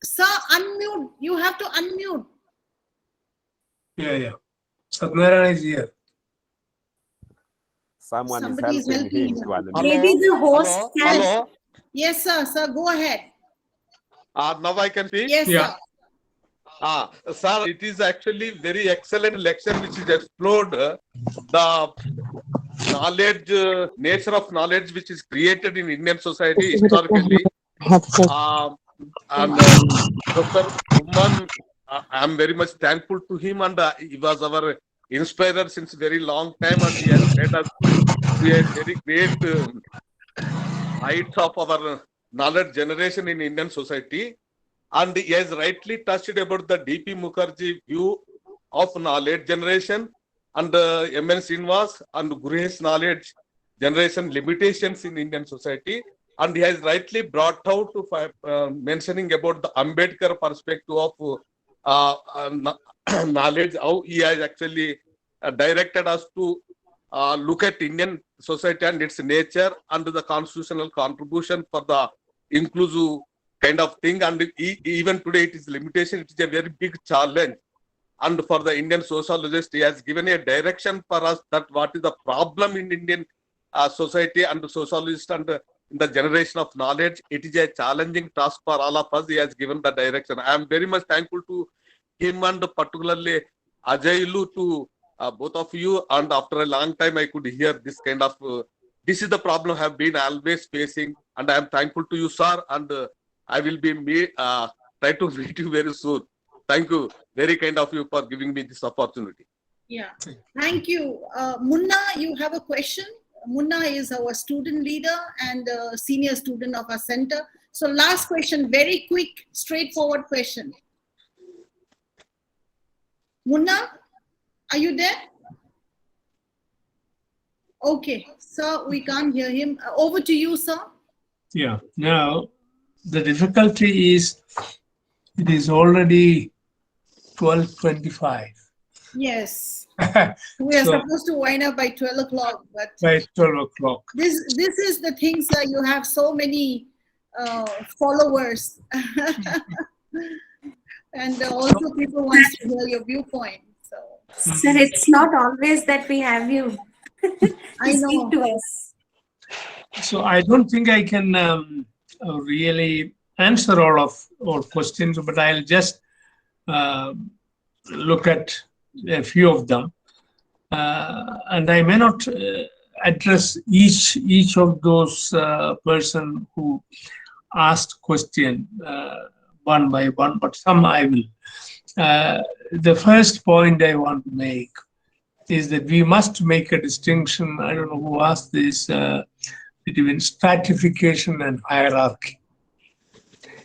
Sir, unmute. You have to unmute. Yeah. Satyanarayana is here. Somebody is helping him to unmute. Maybe the host can. Hello. Yes, sir. Sir, go ahead. Now I can speak. Yes, Yeah. sir. Sir, it is actually very excellent lecture which is explored the knowledge, nature of knowledge which is created in Indian society historically. And Dr. Oommen, I am very much thankful to him, and he was our inspirer since very long time, and he has made us to a very great heights of our knowledge generation in Indian society. And he has rightly touched about the D.P. Mukherjee view of knowledge generation and M.N. Srinivas and Guru's knowledge generation limitations in Indian society. And he has rightly brought out to mentioning about the Ambedkar perspective of knowledge, how he has actually directed us to look at Indian society and its nature and the constitutional contribution for the inclusive kind of thing. And even today it is limitation, it is a very big challenge. And for the Indian sociologist, he has given a direction for us that what is the problem in Indian society and the sociologist and in the generation of knowledge. It is a challenging task for all of us. He has given the direction. I am very much thankful to him and particularly Ajailu, to both of you. And after a long time, I could hear this kind of, this is the problem I have been always facing. And I am thankful to you, sir. And I will be try to meet you very soon. Thank you. Very kind of you for giving me this opportunity. Yeah. Thank you. Munna, you have a question? Munna is our student leader and a senior student of our center. So last question, very quick, straightforward question. Munna, are you there? Okay, sir, we can't hear him. Over to you, sir. Yeah. Now, the difficulty is it is already 12:25. Yes. We are supposed to wind up by 12 o'clock, but By 12 o'clock. this is the thing, sir. You have so many followers. And also people want to hear your viewpoint. So Sir, it's not always that we have you I know. speak to us. So I don't think I can really answer all of our questions, but I'll just look at a few of them. And I may not address each of those person who asked question one by one, but some I will. The first point I want to make is that we must make a distinction. I don't know who asked this, between stratification and hierarchy.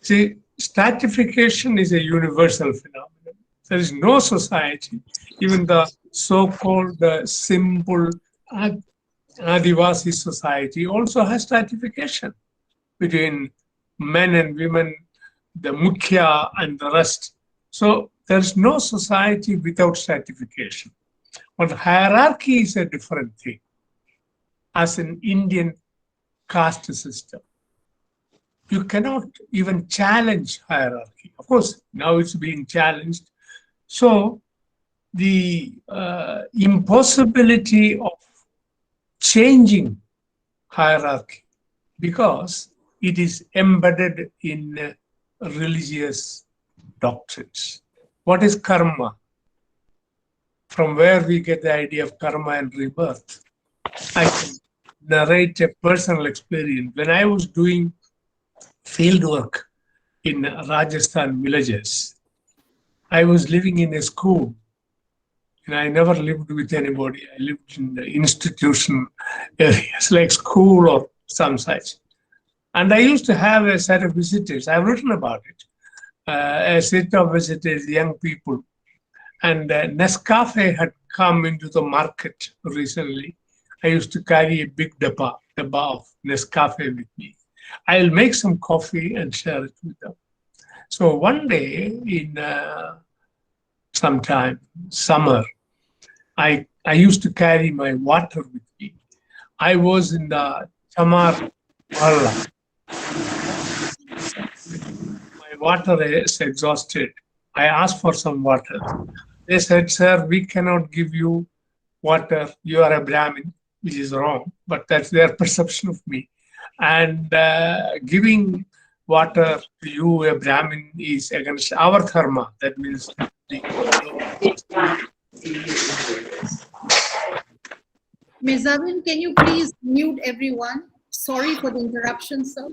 See, stratification is a universal phenomenon. There is no society, even the so-called simple Adivasi society also has stratification between men and women, the mukhya and the rest. So there's no society without stratification. But hierarchy is a different thing. As an Indian caste system, you cannot even challenge hierarchy. Of course, now it's being challenged. So the impossibility of changing hierarchy, because it is embedded in religious doctrines. What is karma? From where we get the idea of karma and rebirth? I can narrate a personal experience. When I was doing field work in Rajasthan villages, I was living in a school, and I never lived with anybody. I lived in the institution areas like school or some such. And I used to have a set of visitors. I've written about it. A set of visitors, young people. And Nescafe had come into the market recently. I used to carry a big dabba of Nescafe with me. I'll make some coffee and share it with them. So one day in sometime summer, I used to carry my water with me. I was in the Chamar Mohalla. My water is exhausted. I asked for some water. They said, sir, we cannot give you water. You are a Brahmin, which is wrong, but that's their perception of me. And giving water to you, a Brahmin, is against our dharma. That means Mezavin, can you please mute everyone? Sorry for the interruption, sir.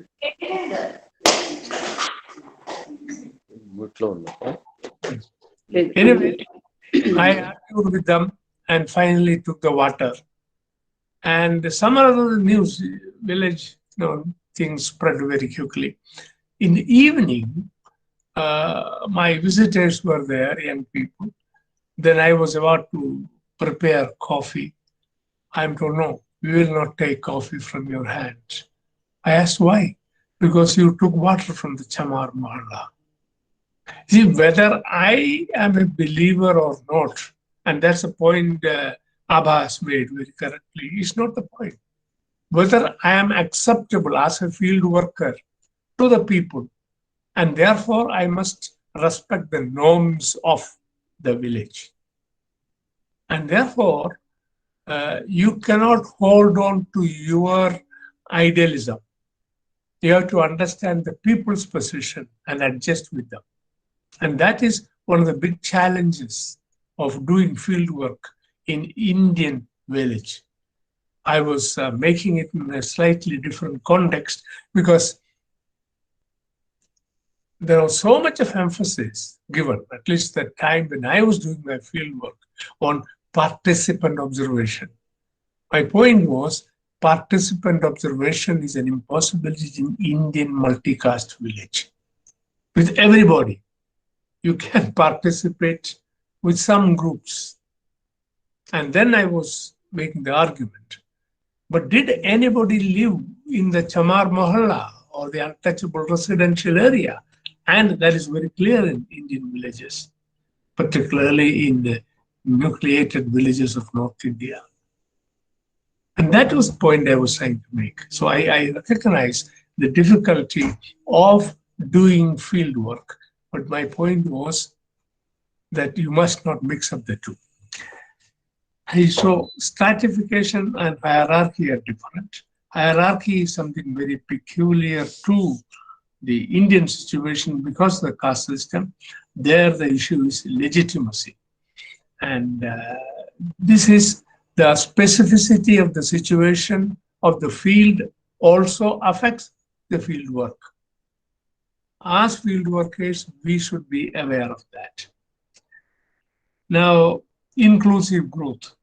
Anyway, I argued with them and finally took the water. And some other news, village, things spread very quickly. In the evening, my visitors were there, young people. Then I was about to prepare coffee. I'm told, no, we will not take coffee from your hands. I asked why? Because you took water from the Chamar Mohalla. See, whether I am a believer or not, and that's a point Abbas made very correctly, is not the point. Whether I am acceptable as a field worker to the people, and therefore I must respect the norms of the village. And therefore, you cannot hold on to your idealism. You have to understand the people's position and adjust with them. And that is one of the big challenges of doing field work in Indian village. I was making it in a slightly different context because there was so much of emphasis given, at least the time when I was doing my field work, on participant observation. My point was participant observation is an impossibility in Indian multi-caste village. With everybody, you can participate with some groups. And then I was making the argument. But did anybody live in the Chamar Mohalla or the untouchable residential area? And that is very clear in Indian villages, particularly in the nucleated villages of North India. And that was the point I was trying to make. So I recognize the difficulty of doing field work. But my point was that you must not mix up the two. So stratification and hierarchy are different. Hierarchy is something very peculiar to the Indian situation, because of the caste system, there the issue is legitimacy. And this is the specificity of the situation of the field also affects the field work. As field workers, we should be aware of that. Now, inclusive growth.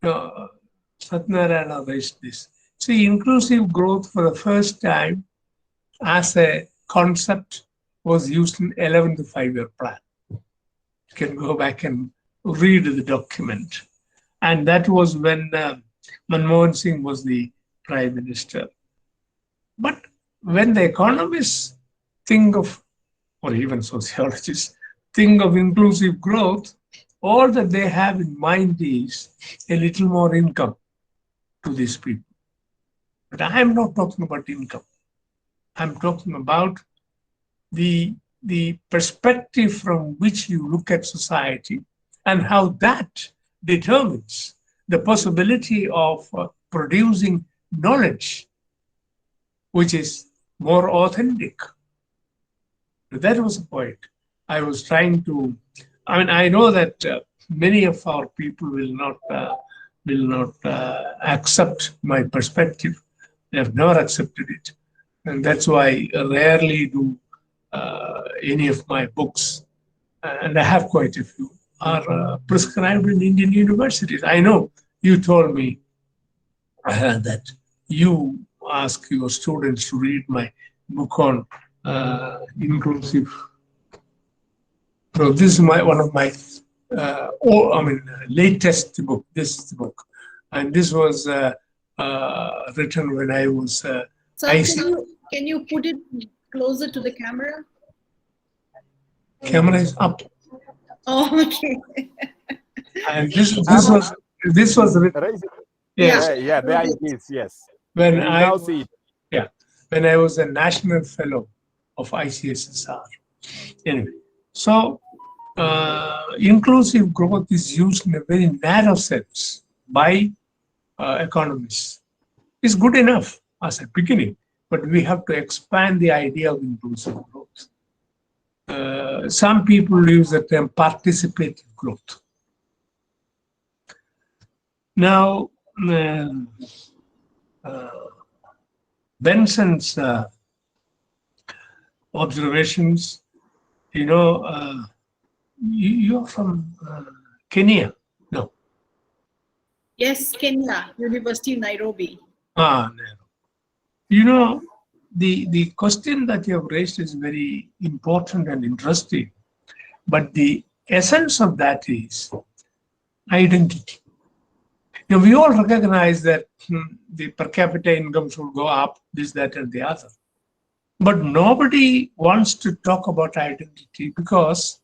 Satyanarayana raised this. See, inclusive growth for the first time as a concept was used in 11th five-year plan. You can go back and read the document. And that was when Manmohan Singh was the prime minister. But when the economists think of, or even sociologists, think of inclusive growth, all that they have in mind is a little more income to these people. But I am not talking about income. I'm talking about the perspective from which you look at society and how that determines the possibility of producing knowledge which is more authentic. That was the point I was trying to. I mean, I know that many of our people will not accept my perspective. They have never accepted it, and that's why I rarely do any of my books, and I have quite a few, are prescribed in Indian universities. I know you told me that you ask your students to read my book on inclusive. So this is one of my latest book. This book, and this was written when I was. Sir, can you put it closer to the camera? Camera is up. Oh, okay. And this was written. Yes. Yeah, there it is. Yes. When you I now see it. Yeah, when I was a national fellow of ICSSR. Anyway, so inclusive growth is used in a very narrow sense by economists. It's good enough as a beginning, but we have to expand the idea of inclusive growth. Some people use the term participative growth. Now, Benson's observations, you're from Kenya? No. Yes, Kenya, University of Nairobi. No. The question that you have raised is very important and interesting, but the essence of that is identity. We all recognize that the per capita income should go up, this, that, and the other. But nobody wants to talk about identity because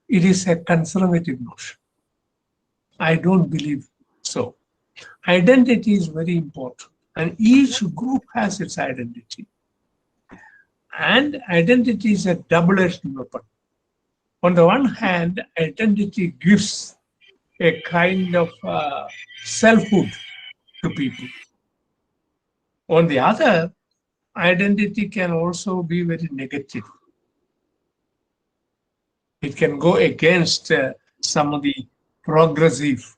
it is a conservative notion. I don't believe so. Identity is very important, and each group has its identity. And identity is a double-edged weapon. On the one hand, identity gives a kind of selfhood to people. On the other, identity can also be very negative. It can go against some of the progressive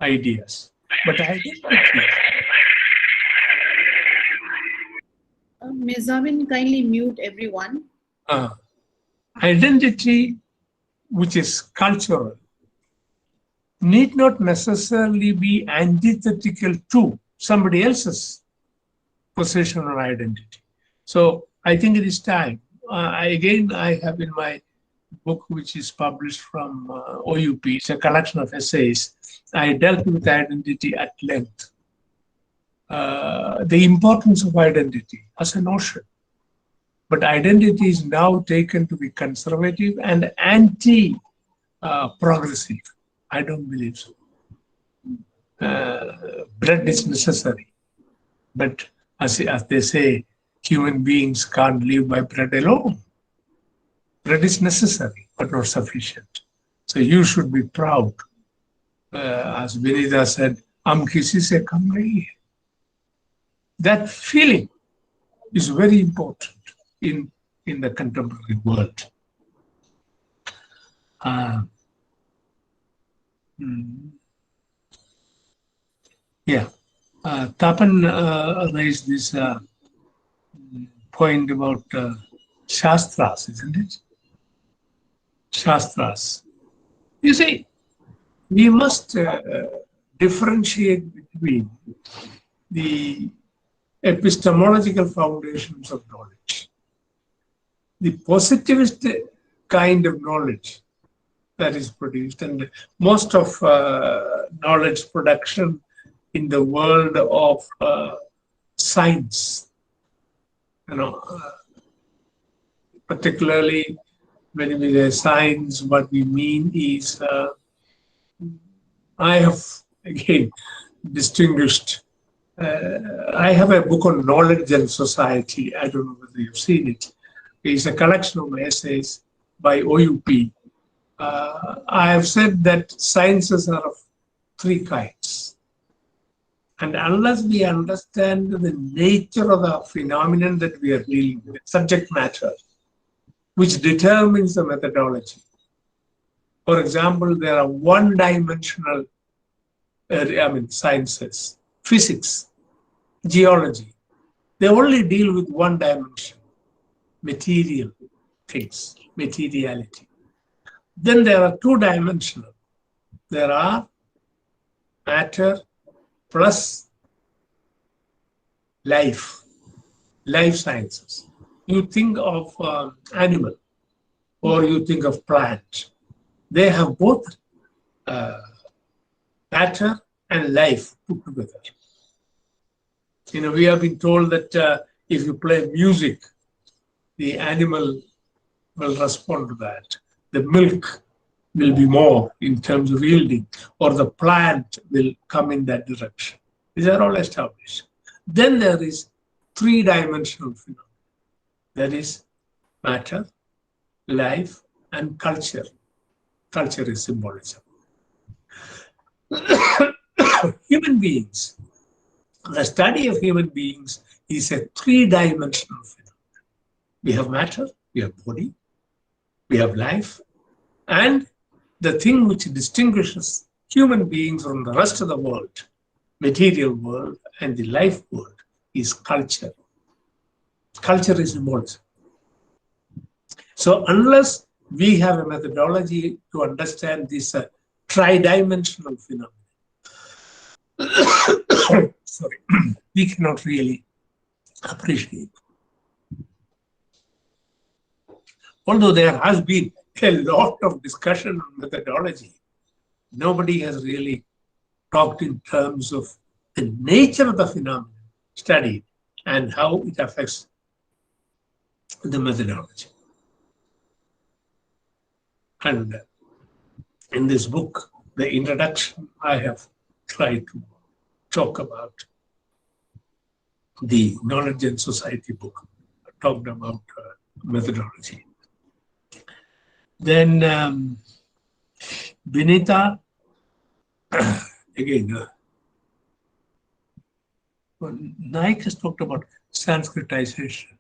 ideas. But identity. Mezamin, kindly mute everyone. Identity, which is cultural, need not necessarily be antithetical to somebody else's position or identity. So I think it is time. I have in my book, which is published from OUP, it's a collection of essays. I dealt with identity at length. The importance of identity as a notion. But identity is now taken to be conservative and anti-progressive. I don't believe so. Bread is necessary. But as they say, human beings can't live by bread alone. Bread is necessary, but not sufficient. So you should be proud. As Vinita said, "Hum kisi se kam nahi hai." That feeling is very important in in the contemporary world. Tapan raised this point about Shastras, isn't it? Shastras. You see, we must differentiate between the epistemological foundations of knowledge, the positivist kind of knowledge that is produced, and most of knowledge production in the world of science, particularly when we say science, what we mean is, I have again distinguished. I have a book on knowledge and society. I don't know whether you've seen it. It's a collection of essays by OUP. I have said that sciences are of three kinds. And unless we understand the nature of the phenomenon that we are dealing with, subject matter, which determines the methodology. For example, there are one-dimensional sciences, physics, geology. They only deal with one dimension, material things, materiality. Then there are two-dimensional. There are matter plus life sciences. You think of animal or you think of plant. They have both matter and life put together. We have been told that if you play music, the animal will respond to that. The milk will be more in terms of yielding, or the plant will come in that direction. These are all established. Then there is three-dimensional phenomenon. That is matter, life, and culture. Culture is symbolism. Human beings, the study of human beings is a three-dimensional phenomenon. We have matter, we have body, we have life, and the thing which distinguishes human beings from the rest of the world, material world and the life world, is culture. Culture is symbolism. So unless we have a methodology to understand this tri-dimensional phenomenon, sorry, we cannot really appreciate. Although there has been a lot of discussion on methodology, nobody has really talked in terms of the nature of the phenomenon studied and how it affects the methodology. And in this book, the introduction, I have tried to talk about the Knowledge and Society book. I talked about methodology. Then Vinita, again, Naik has talked about Sanskritization,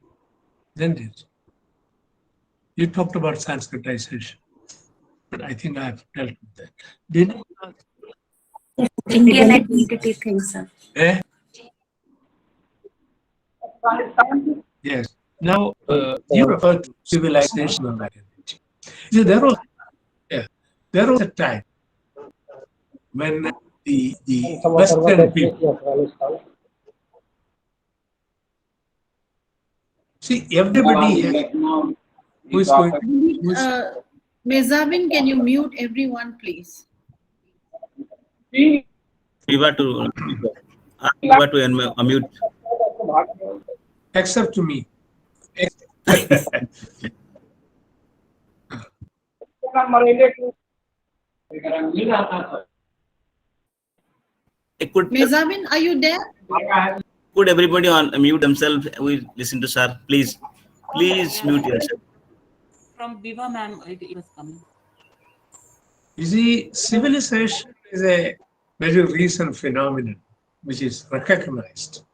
isn't it? You talked about Sanskritization, but I think I have dealt with that. Did Indian identity thing, sir. Yes. Now, you refer to civilization and identity. See, there was a time when the Western people, see, everybody who is going to... Mezavin, can you mute everyone, please? We were to unmute. Except to me. Mezavin, are you there? Could everybody mute themselves? We listen to sir. Please mute yourself. From Viva ma'am, it was coming. You see, civilization is a very recent phenomenon which is recognized.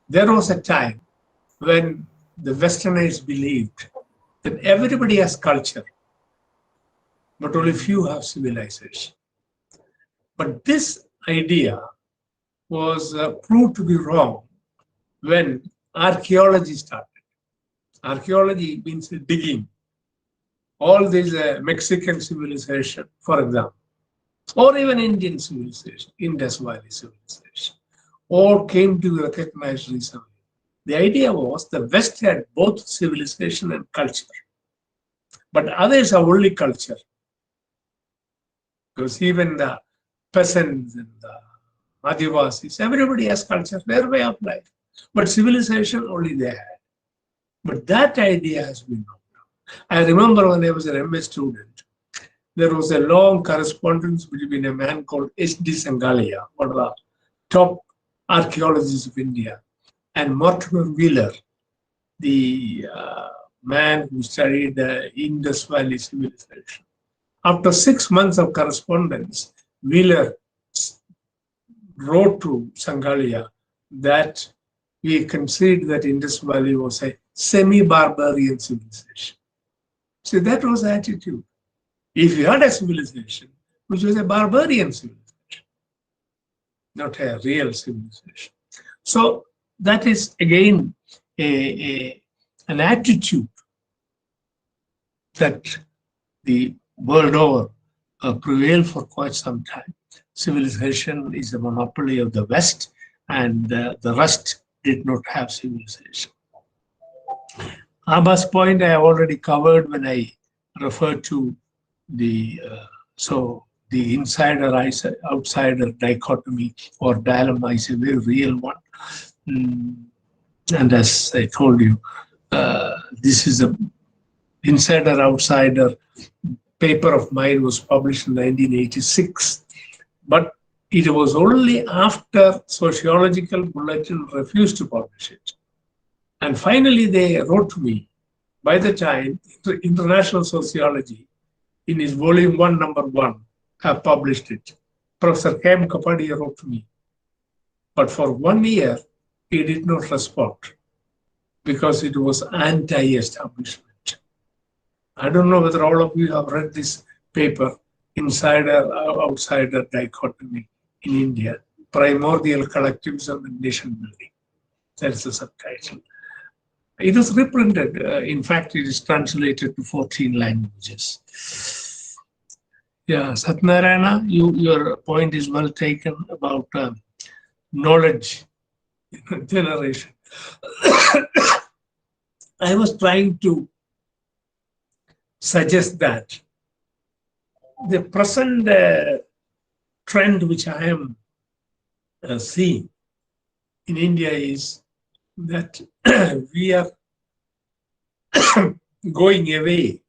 There was a time when the Westerners believed that everybody has culture, but only few have civilization. But this idea was proved to be wrong when archaeology started. Archaeology means digging. All these Mexican civilization, for example, or even Indian civilization, Indus Valley civilization, all came to be recognized recently. The idea was the West had both civilization and culture, but others have only culture. Because even the peasants and the Adivasis, everybody has culture, their way of life. But civilization, only they had. But that idea has been knocked down. I remember when I was an MA student, there was a long correspondence between a man called H.D. Sangalia, one of the top archaeologists of India, and Mortimer Wheeler, the man who studied the Indus Valley civilization. After 6 months of correspondence, Wheeler wrote to Sangalia that we concede that Indus Valley was a semi-barbarian civilization. So that was the attitude. If you had a civilization, which was a barbarian civilization, not a real civilization. So that is again an attitude that the world over prevailed for quite some time. Civilization is the monopoly of the West, and the rest did not have civilization. Abba's point I already covered when I referred to the the insider-outsider dichotomy or dilemma is a very real one. And as I told you, this is a insider-outsider paper of mine was published in 1986, but it was only after Sociological Bulletin refused to publish it. And finally, they wrote to me. By the time International Sociology, in his volume 1, number 1, have published it. Professor K.M. Kapadia wrote to me. But for 1 year, he did not respond because it was anti-establishment. I don't know whether all of you have read this paper, Insider-Outsider Dichotomy in India, Primordial Collectivism and Nation Building. That's the subtitle. It is reprinted. In fact, it is translated to 14 languages. Yeah, Satnarayana, your point is well taken about knowledge generation. I was trying to suggest that the present trend which I am seeing in India is that we are going away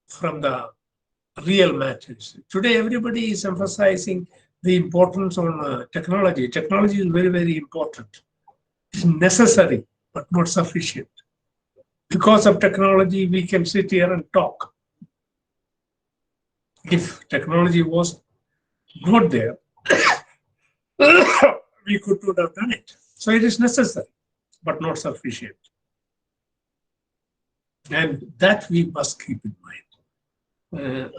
from the real matters. Today, everybody is emphasizing the importance on technology. Technology is very, very important. It's necessary, but not sufficient. Because of technology, we can sit here and talk. If technology was not there, we could not have done it. So it is necessary, but not sufficient. And that we must keep in mind.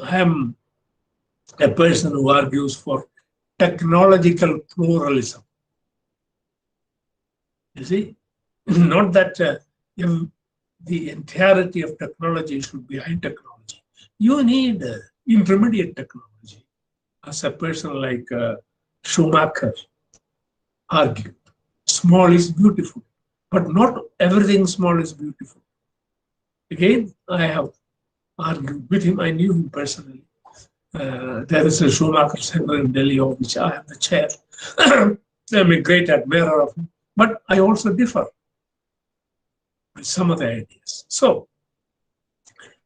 I am a person who argues for technological pluralism. You see, not that the entirety of technology should be high technology. You need intermediate technology. As a person like Schumacher argued, small is beautiful, but not everything small is beautiful. Again, I have argued with him. I knew him personally. There is a Schumacher Center in Delhi, of which I am the chair. I'm a great admirer of him, but I also differ with some of the ideas. So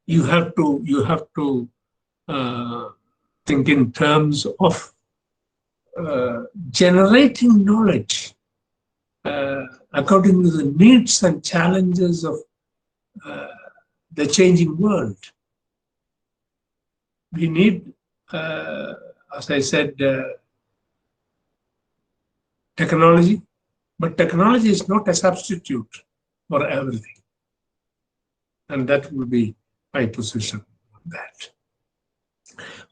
you have to think in terms of generating knowledge according to the needs and challenges of the changing world. We need, as I said, technology, but technology is not a substitute for everything. And that will be my position on that.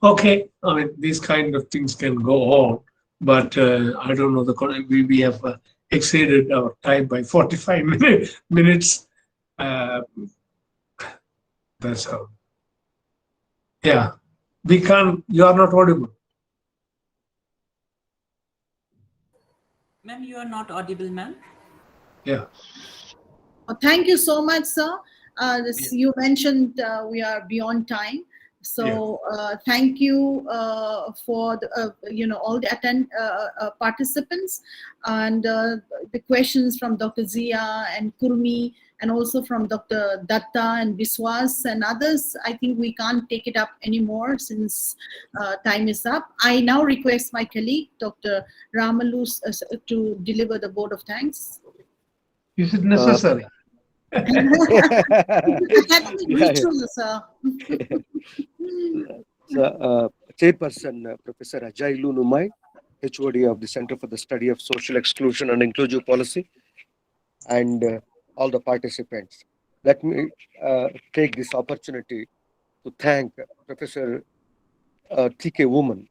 Okay, I mean, these kind of things can go on, but I don't know, we have exceeded our time by 45 minutes. That's how. Yeah, we can't, you are not audible. Ma'am, you are not audible, ma'am. Yeah. Thank you so much, sir. You mentioned we are beyond time. So thank you for all the participants and the questions from Dr. Zia and Kurmi and also from Dr. Datta and Biswas and others. I think we can't take it up anymore since time is up. I now request my colleague, Dr. Ramalu, to deliver the vote of thanks. Is it necessary? Academic ritual, sir. Chairperson Professor Ajailu Numai, HOD of the Center for the Study of Social Exclusion and Inclusive Policy, and all the participants. Let me take this opportunity to thank Professor T.K. Oommen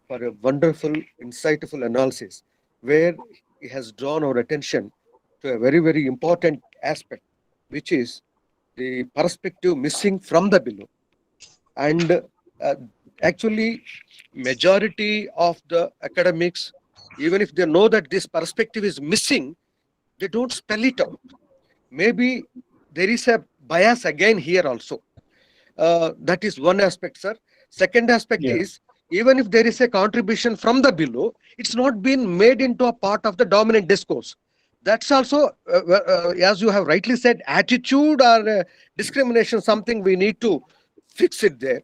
for a wonderful, insightful analysis where he has drawn our attention to a very, very important aspect, which is the perspective missing from the below. And actually, majority of the academics, even if they know that this perspective is missing, they don't spell it out. Maybe there is a bias again here also. That is one aspect, sir. Second aspect is, even if there is a contribution from the below, it's not been made into a part of the dominant discourse. That's also, as you have rightly said, attitude or discrimination, something we need to fix it there.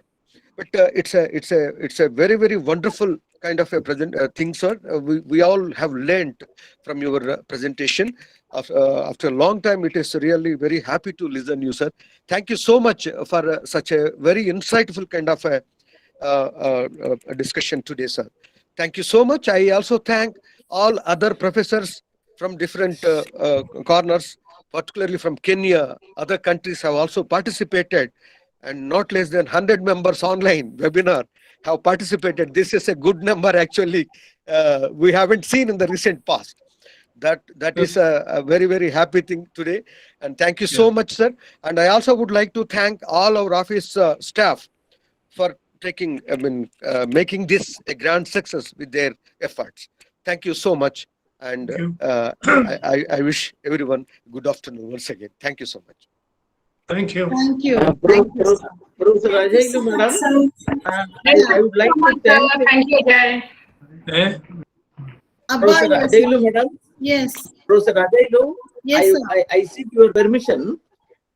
But it's a very, very wonderful kind of a thing, sir. We all have learned from your presentation. After a long time, it is really very happy to listen to you, sir. Thank you so much for such a very insightful kind of a discussion today, sir. Thank you so much. I also thank all other professors from different corners, particularly from Kenya. Other countries have also participated, and not less than 100 members online webinar have participated. This is a good number, actually. We haven't seen in the recent past. That is a very, very happy thing today. And thank you so much, sir. And I also would like to thank all our office staff for making this a grand success with their efforts. Thank you so much. And I wish everyone good afternoon once again. Thank you so much. Thank you. Thank you. Professor Ajailu, madam, I would like to Thank you, Jai. Professor Ajailu, madam. Yes. Professor Ajailu, Yes, I seek your permission.